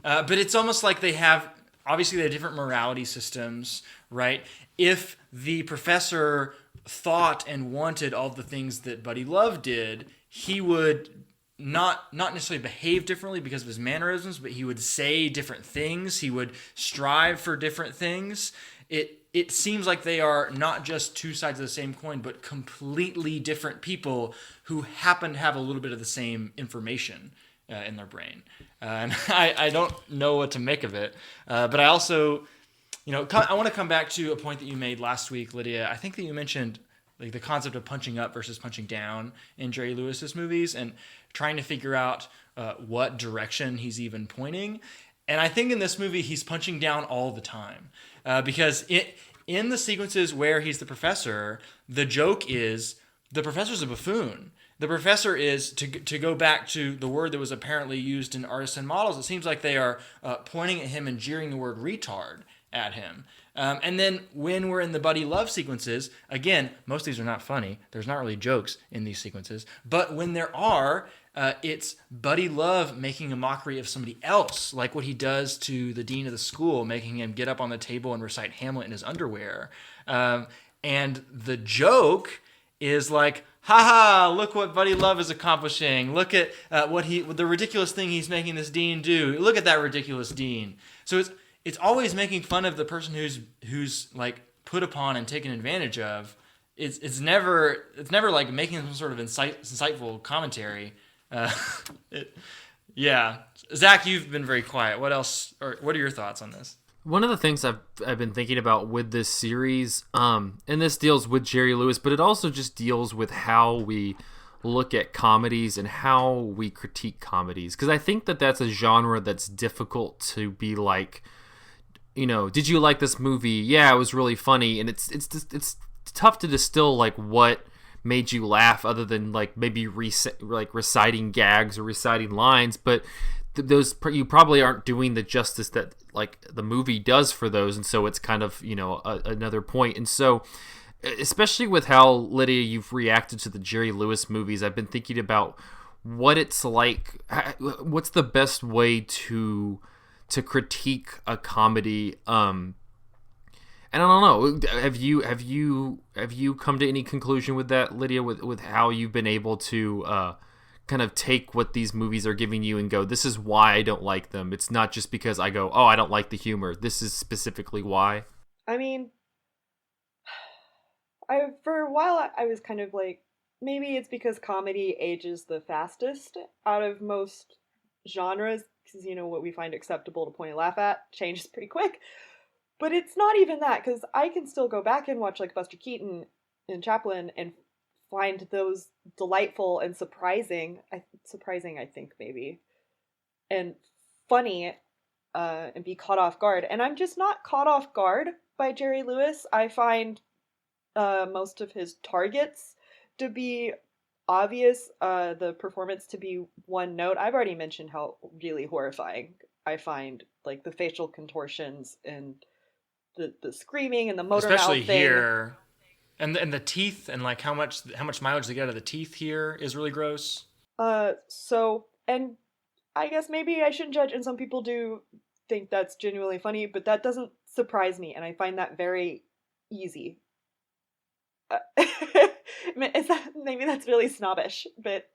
But it's almost like they have different morality systems, right? If the professor thought and wanted all the things that Buddy Love did, he would not necessarily behave differently because of his mannerisms, but he would say different things. He would strive for different things. It seems like they are not just two sides of the same coin, but completely different people who happen to have a little bit of the same information in their brain. And I don't know what to make of it. But I also, I want to come back to a point that you made last week, Lydia. I think that you mentioned like the concept of punching up versus punching down in Jerry Lewis's movies and trying to figure out what direction he's even pointing. And I think in this movie, he's punching down all the time. Because in the sequences where he's the professor, the joke is the professor's a buffoon. The professor is, to go back to the word that was apparently used in Artists and Models, it seems like they are pointing at him and jeering the word retard at him. And then when we're in the Buddy Love sequences, again, most of these are not funny. There's not really jokes in these sequences. But when there are, it's Buddy Love making a mockery of somebody else, like what he does to the dean of the school, making him get up on the table and recite Hamlet in his underwear. And the joke is like, haha, look what Buddy Love is accomplishing. Look at the ridiculous thing he's making this dean do. Look at that ridiculous dean. So it's always making fun of the person who's like put upon and taken advantage of. It's never like making some sort of insightful commentary. Yeah. Zach, you've been very quiet. What else? Or what are your thoughts on this? One of the things I've been thinking about with this series, and this deals with Jerry Lewis, but it also just deals with how we look at comedies and how we critique comedies, because I think that that's a genre that's difficult to be like, you know, did you like this movie? Yeah, it was really funny, and it's tough to distill like what made you laugh other than like maybe reciting gags or reciting lines, but those you probably aren't doing the justice that like the movie does for those, and so it's kind of, you know, another point. And so especially with how, Lydia, you've reacted to the Jerry Lewis movies, I've been thinking about what it's like, what's the best way to critique a comedy. And I don't know, have you come to any conclusion with that, Lydia, with how you've been able to kind of take what these movies are giving you and go, this is why I don't like them. It's not just because I go, oh, I don't like the humor. This is specifically why. I mean, for a while I was kind of like, maybe it's because comedy ages the fastest out of most genres, because, you know, what we find acceptable to point and laugh at changes pretty quick. But it's not even that, because I can still go back and watch like Buster Keaton and Chaplin and find those delightful and surprising, I think maybe, and funny, and be caught off guard. And I'm just not caught off guard by Jerry Lewis. I find most of his targets to be obvious, the performance to be one note. I've already mentioned how really horrifying I find like the facial contortions and the screaming and the motor especially mouth thing. Here, and the teeth, and like how much mileage they get out of the teeth here is really gross. So, and I guess maybe I shouldn't judge, and some people do think that's genuinely funny, but that doesn't surprise me, and I find that very easy. Maybe that's really snobbish, but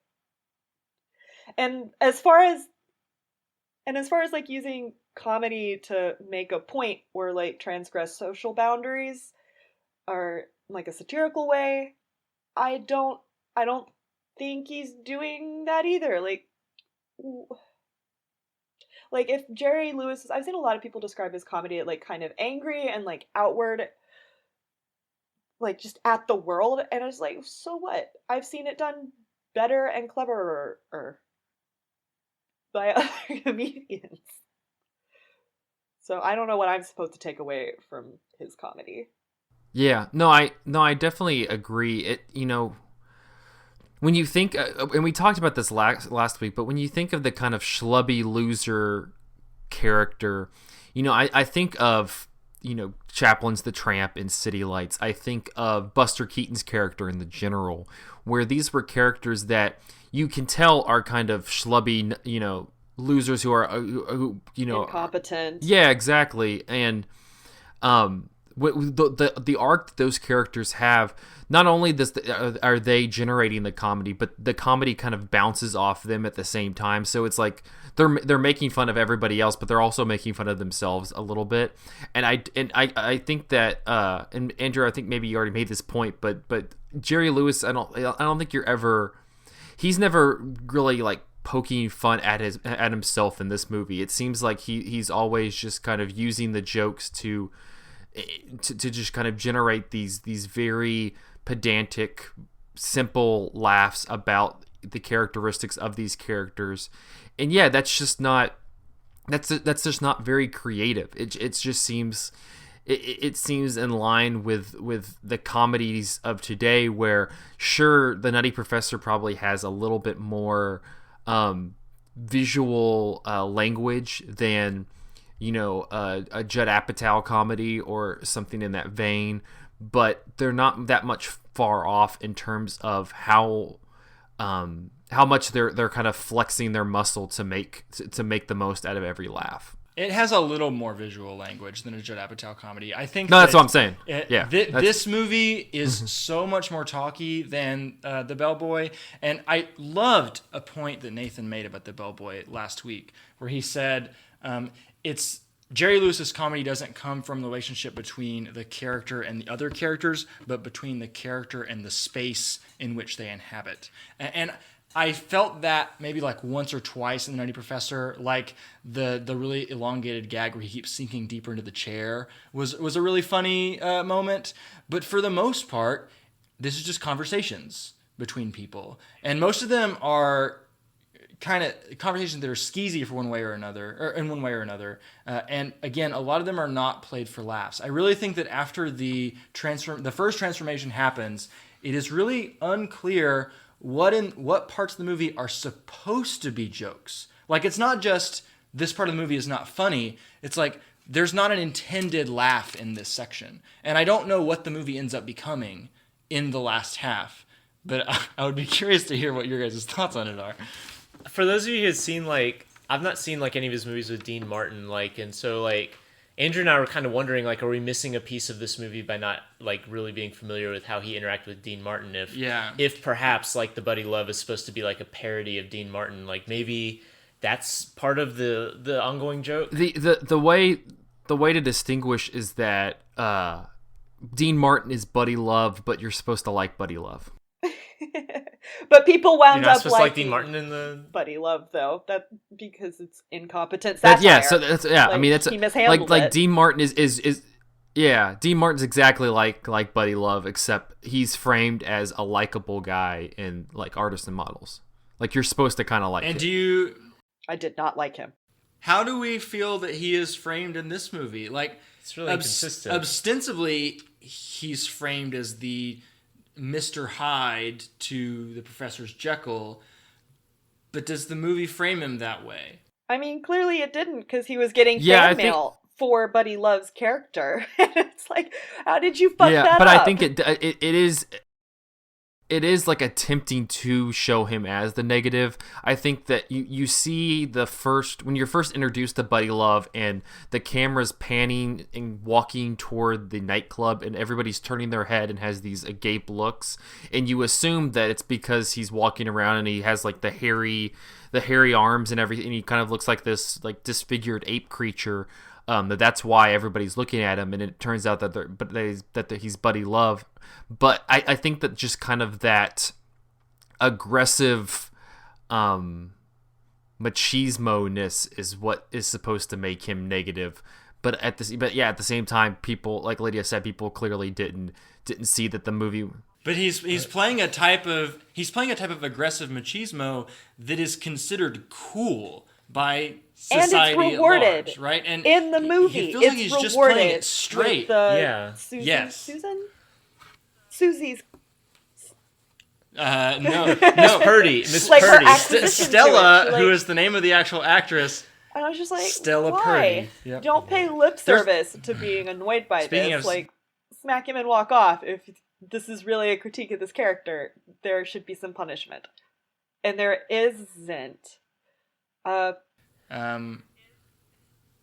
and as far as like using comedy to make a point or like transgress social boundaries or like a satirical way, I don't think he's doing that either. Like if Jerry Lewis, I've seen a lot of people describe his comedy as like kind of angry and like outward, like just at the world, and it's like, so what? I've seen it done better and cleverer by other comedians. So I don't know what I'm supposed to take away from his comedy. Yeah, no, I definitely agree. It, you know, when you think, and we talked about this last week, but when you think of the kind of schlubby loser character, you know, I think of, you know, Chaplin's The Tramp in City Lights. I think of Buster Keaton's character in The General, where these were characters that you can tell are kind of schlubby, you know, losers who are, who, you know, incompetent. Yeah, exactly. And the arc that those characters have, not only are they generating the comedy, but the comedy kind of bounces off them at the same time. So it's like they're making fun of everybody else, but they're also making fun of themselves a little bit. And I think that and Andrew, I think maybe you already made this point, but Jerry Lewis, I don't think he's never really like poking fun at himself in this movie. It seems like he's always just kind of using the jokes to just kind of generate these very pedantic, simple laughs about the characteristics of these characters. And yeah, that's just not very creative. It just seems it seems in line with the comedies of today, where sure, the Nutty Professor probably has a little bit more visual language than, you know, a Judd Apatow comedy or something in that vein, but they're not that much far off in terms of how much they're kind of flexing their muscle to make the most out of every laugh. It has a little more visual language than a Judd Apatow comedy. I think. No, that's what I'm saying. This movie is so much more talky than The Bellboy, and I loved a point that Nathan made about The Bellboy last week, where he said, it's Jerry Lewis's comedy doesn't come from the relationship between the character and the other characters, but between the character and the space in which they inhabit. And I felt that maybe like once or twice in The Nutty Professor, like the really elongated gag where he keeps sinking deeper into the chair was a really funny moment. But for the most part, this is just conversations between people, and most of them are kind of conversations that are skeezy for one way or another, or in one way or another. And again, a lot of them are not played for laughs. I really think that after the first transformation happens, it is really unclear what parts of the movie are supposed to be jokes. Like, it's not just this part of the movie is not funny. It's like there's not an intended laugh in this section. And I don't know what the movie ends up becoming in the last half, but I would be curious to hear what your guys' thoughts on it are. For those of you who have seen, like, I've not seen, like, any of his movies with Dean Martin, like, and so, like, Andrew and I were kind of wondering, like, are we missing a piece of this movie by not, like, really being familiar with how he interacted with Dean Martin? If perhaps, like, the Buddy Love is supposed to be, like, a parody of Dean Martin, like, maybe that's part of the ongoing joke. The way to distinguish is that Dean Martin is Buddy Love, but you're supposed to like Buddy Love. But people wound up like Dean Martin in the Buddy Love, though, that because it's incompetent satire. I mean, that's he mishandled like it. Dean Martin is Dean Martin's exactly like Buddy Love, except he's framed as a likable guy in like Artists and Models. Like, you're supposed to kind of like him. I did not like him. How do we feel that he is framed in this movie? Like, it's really inconsistent. Ostensibly, he's framed as the Mr. Hyde to the Professor's Jekyll, but does the movie frame him that way? I mean, clearly it didn't, because he was getting fan mail for Buddy Love's character. It's like, how did you fuck that up? But I think it is like attempting to show him as the negative. I think that you see when you're first introduced to Buddy Love and the camera's panning and walking toward the nightclub and everybody's turning their head and has these agape looks, and you assume that it's because he's walking around and he has like the hairy arms and everything, and he kind of looks like this like disfigured ape creature. That's why everybody's looking at him, and it turns out that he's Buddy Love. But I think that just kind of that aggressive machismo-ness is what is supposed to make him negative. But at the same time, people, like Lydia said, people clearly didn't see that the movie. But he's playing a type of aggressive machismo that is considered cool by society, and it's rewarded at large, right? And in the movie, he feels like he's just playing it straight. Susie's. No, Purdy, Miss like Purdy, Stella, who is the name of the actual actress. And I was just like, Stella why? Purdy. Yep. Don't pay lip service to being annoyed by this. Like, smack him and walk off. If this is really a critique of this character, there should be some punishment, and there isn't. I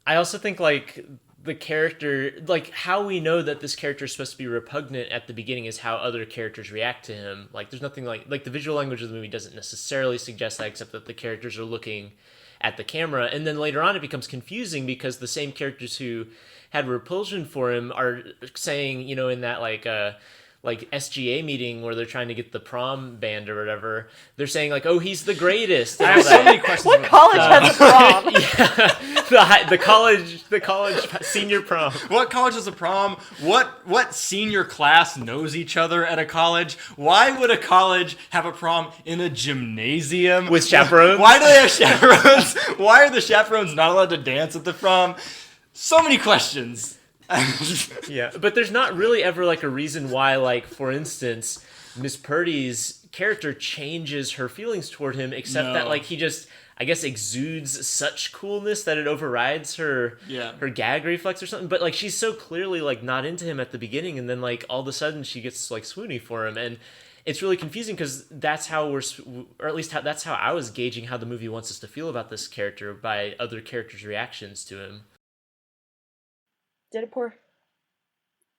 also think, like, the character, like, how we know that this character is supposed to be repugnant at the beginning is how other characters react to him. Like, there's nothing like the visual language of the movie doesn't necessarily suggest that, except that the characters are looking at the camera. And then later on it becomes confusing because the same characters who had repulsion for him are saying, in that like SGA meeting where they're trying to get the prom band or whatever, they're saying like, "Oh, he's the greatest." I have so many questions. What college has a prom? The college senior prom. What college has a prom? What senior class knows each other at a college? Why would a college have a prom in a gymnasium with chaperones? Why do they have chaperones? Why are the chaperones not allowed to dance at the prom? So many questions. Yeah, but there's not really ever like a reason why, like, for instance, Miss Purdy's character changes her feelings toward him, except that like he just, I guess, exudes such coolness that it overrides her gag reflex or something. But like, she's so clearly like not into him at the beginning, and then like all of a sudden she gets like swoony for him, and it's really confusing because that's how that's how I was gauging how the movie wants us to feel about this character by other characters' reactions to him. Did it pour?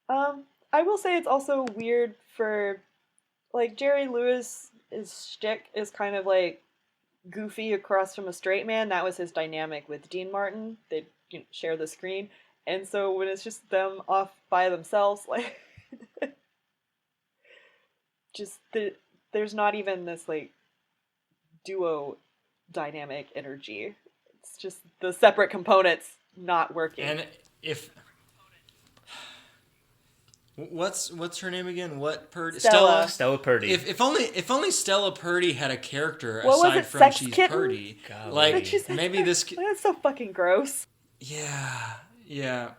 I will say it's also weird for, like, Jerry Lewis's shtick is kind of like goofy across from a straight man. That was his dynamic with Dean Martin. They share the screen, and so when it's just them off by themselves, like, there's not even this like duo dynamic energy. It's just the separate components not working. And if What's her name again? What Purdy? Stella Purdy. If only Stella Purdy had a character What was aside it, from Sex she's Kitten? Purdy. Golly. Like maybe this. That's so fucking gross. Yeah.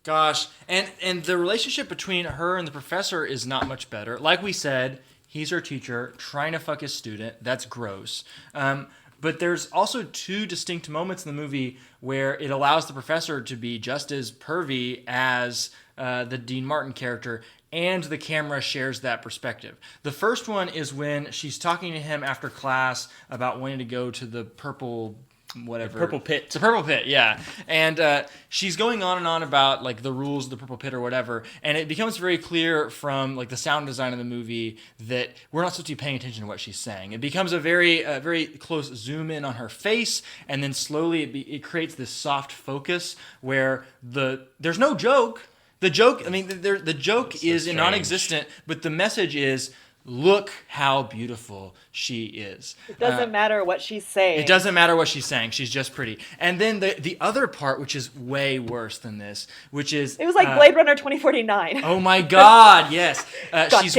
Gosh, and the relationship between her and the professor is not much better. Like we said, he's her teacher trying to fuck his student. That's gross. But there's also two distinct moments in the movie where it allows the professor to be just as pervy as the Dean Martin character, and the camera shares that perspective. The first one is when she's talking to him after class about wanting to go to the purple pit. It's a purple pit, yeah. And she's going on and on about like the rules of the purple pit or whatever, and it becomes very clear from like the sound design of the movie that we're not supposed to be paying attention to what she's saying. It becomes a very close zoom in on her face, and then slowly it creates this soft focus where there's no joke. The joke, the joke is non-existent, but the message is, look how beautiful she is. It doesn't matter what she's saying. It doesn't matter what she's saying. She's just pretty. And then the other part, which is way worse than this, which is... It was like Blade Runner 2049. Oh my God, yes. She's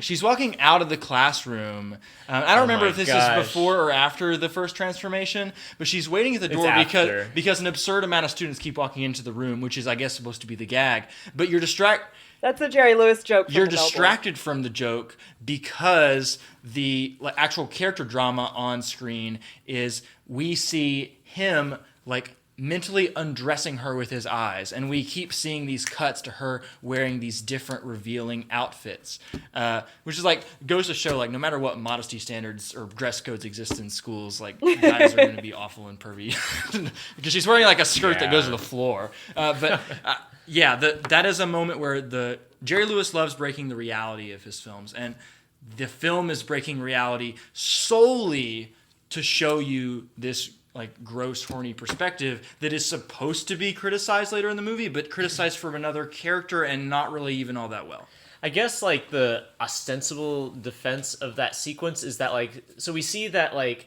She's walking out of the classroom. I don't remember if this is before or after the first transformation, but she's waiting at the door because an absurd amount of students keep walking into the room, which is, I guess, supposed to be the gag. But you're distracted... That's a Jerry Lewis joke. You're distracted from the joke because the actual character drama on screen is we see him like mentally undressing her with his eyes, and we keep seeing these cuts to her wearing these different revealing outfits, which is like goes to show like no matter what modesty standards or dress codes exist in schools, like guys are going to be awful and pervy because she's wearing like a skirt that goes to the floor. That is a moment where Jerry Lewis loves breaking the reality of his films, and the film is breaking reality solely to show you this like gross, horny perspective that is supposed to be criticized later in the movie, but criticized from another character and not really even all that well. I guess like the ostensible defense of that sequence is that like, so we see that like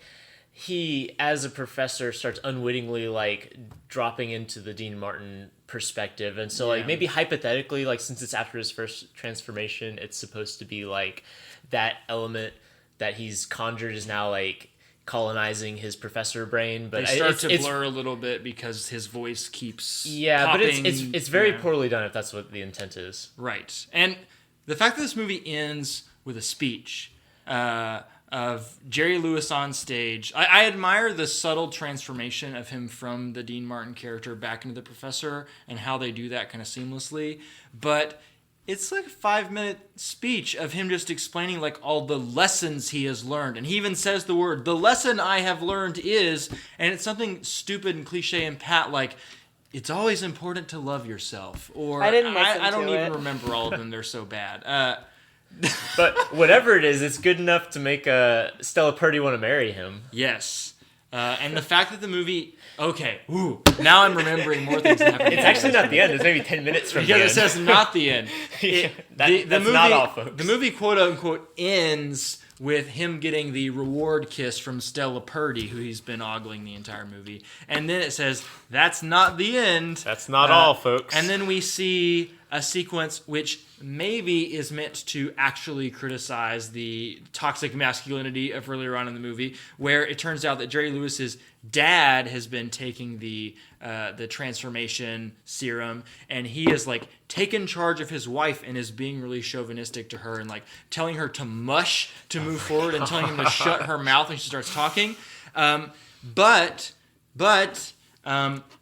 he as a professor starts unwittingly like dropping into the Dean Martin perspective, and so like maybe hypothetically, like since it's after his first transformation, it's supposed to be like that element that he's conjured is now like colonizing his professor brain, but they start to blur a little bit because his voice keeps popping. But it's very poorly done if that's what the intent is. Right. And the fact that this movie ends with a speech of Jerry Lewis on stage, I admire the subtle transformation of him from the Dean Martin character back into the professor and how they do that kind of seamlessly, but it's like a 5-minute speech of him just explaining like all the lessons he has learned. And he even says the word, the lesson I have learned is, and it's something stupid and cliche and pat like, it's always important to love yourself. Or I didn't listen I don't to even it. remember all of them. They're so bad. But whatever it is, it's good enough to make Stella Purdy want to marry him. Yes. And the fact that the movie... Okay. Ooh. Now I'm remembering more things that happened. It's actually not the end. It's maybe 10 minutes from the end. Because it says not the end. That's movie, not all, folks. The movie, quote unquote, ends with him getting the reward kiss from Stella Purdy, who he's been ogling the entire movie. And then it says, that's not the end. That's not all, folks. And then we see a sequence which maybe is meant to actually criticize the toxic masculinity of earlier on in the movie, where it turns out that Jerry Lewis's dad has been taking the transformation serum, and he has like taken charge of his wife and is being really chauvinistic to her and like telling her to mush to move forward and telling him to shut her mouth when she starts talking. But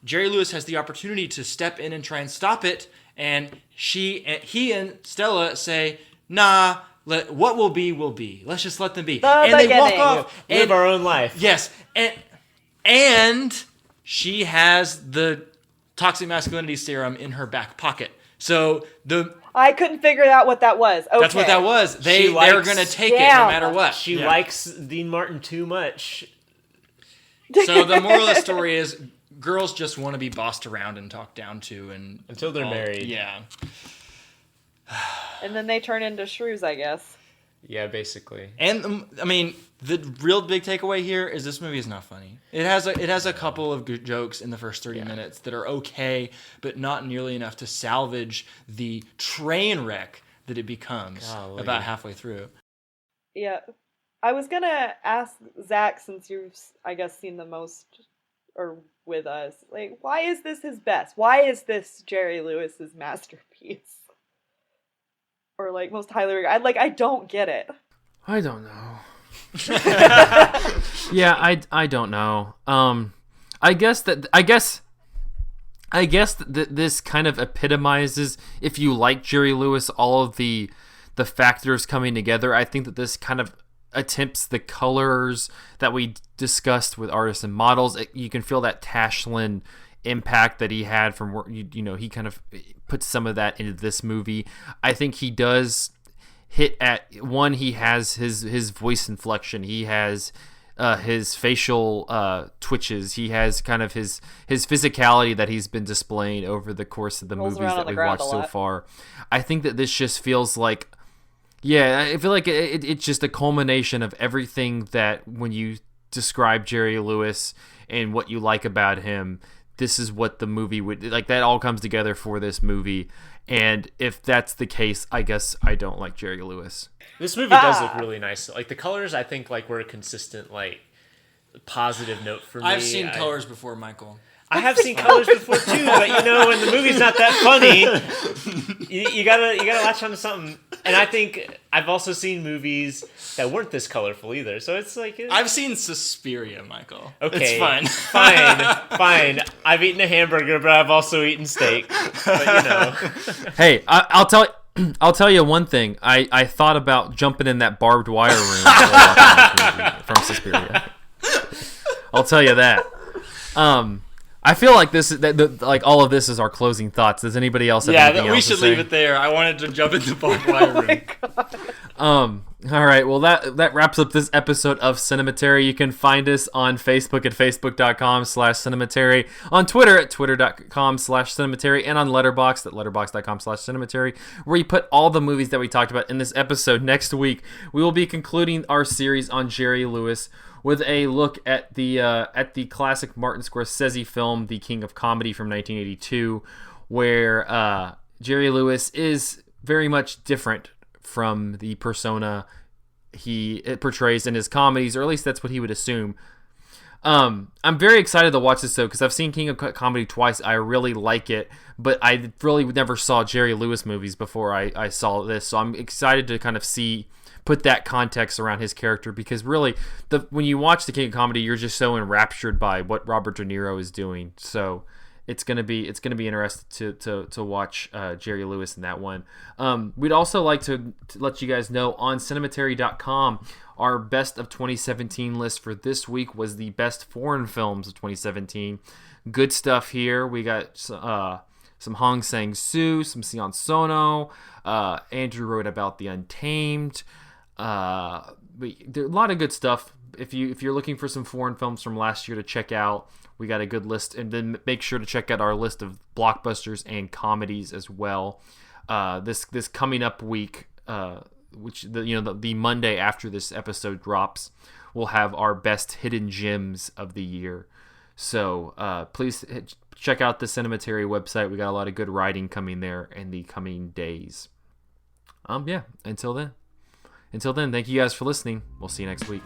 Jerry Lewis has the opportunity to step in and try and stop it, and he and Stella say, nah, what will be will be. Let's just let them be. They walk off. Live our own life. Yes, and she has the toxic masculinity serum in her back pocket. So I couldn't figure out what that was. Okay. That's what that was. They're going to take it no matter what. She likes Dean Martin too much. So the moral of the story is girls just want to be bossed around and talked down to, and until they're married. Yeah. And then they turn into shrews, I guess. Yeah, basically. And I mean, the real big takeaway here is this movie is not funny. It has a couple of good jokes in the first 30 minutes that are okay, but not nearly enough to salvage the train wreck that it becomes about halfway through. Yeah. I was going to ask Zach, since you've, I guess, seen the most or with us, like, why is this his best? Why is this Jerry Lewis's masterpiece? Or, like, most highly regarded? I don't get it. I don't know. Yeah, I don't know. I guess that this kind of epitomizes, if you like Jerry Lewis, all of the factors coming together. I think that this kind of attempts the colors that we discussed with artists and models. You can feel that Tashlin impact that he had from work. He kind of puts some of that into this movie. I think he does hit at one. He has his voice inflection. He has his facial twitches. He has kind of his physicality that he's been displaying over the course of the movies that we've watched so far. I think that this just feels like, I feel like it's just a culmination of everything that when you describe Jerry Lewis and what you like about him, this is what the movie would like. That all comes together for this movie. And if that's the case, I guess I don't like Jerry Lewis. This movie does look really nice. Like the colors, I think were a consistent positive note for me. I've seen colors before, Michael. I have seen colors before too, but when the movie's not that funny, you gotta latch onto something. And I think I've also seen movies that weren't this colorful either. So it's like I've seen Suspiria, Michael. Okay, it's fine. fine. I've eaten a hamburger, but I've also eaten steak. But Hey, I'll tell you one thing. I thought about jumping in that barbed wire room from Suspiria. I'll tell you that. I feel like this is all of this is our closing thoughts. Does anybody else have anything else to say? We should leave it there. I wanted to jump into the barbed wire room. All right. Well, that wraps up this episode of Cinematary. You can find us on Facebook at facebook.com/cinematary, on Twitter at twitter.com/cinematary, and on Letterboxd at letterboxd.com/cinematary, where you put all the movies that we talked about in this episode. Next week, we will be concluding our series on Jerry Lewis with a look at the classic Martin Scorsese film, The King of Comedy from 1982, where Jerry Lewis is very much different from the persona he portrays in his comedies, or at least that's what he would assume. I'm very excited to watch this though, because I've seen King of Comedy twice. I really like it, but I really never saw Jerry Lewis movies before I saw this, so I'm excited to kind of put that context around his character, because really, when you watch The King of Comedy, you're just so enraptured by what Robert De Niro is doing. So it's gonna be interesting to watch Jerry Lewis in that one. We'd also like to let you guys know on Cinematary.com, our best of 2017 list for this week was the best foreign films of 2017. Good stuff here. We got some Hong Sang-soo, some Sion Sono. Andrew wrote about The Untamed. There are a lot of good stuff. If you're looking for some foreign films from last year to check out, we got a good list. And then make sure to check out our list of blockbusters and comedies as well. This coming up week, which the Monday after this episode drops, we'll have our best hidden gems of the year. So please check out the Cinematary website. We got a lot of good writing coming there in the coming days. Until then, thank you guys for listening. We'll see you next week.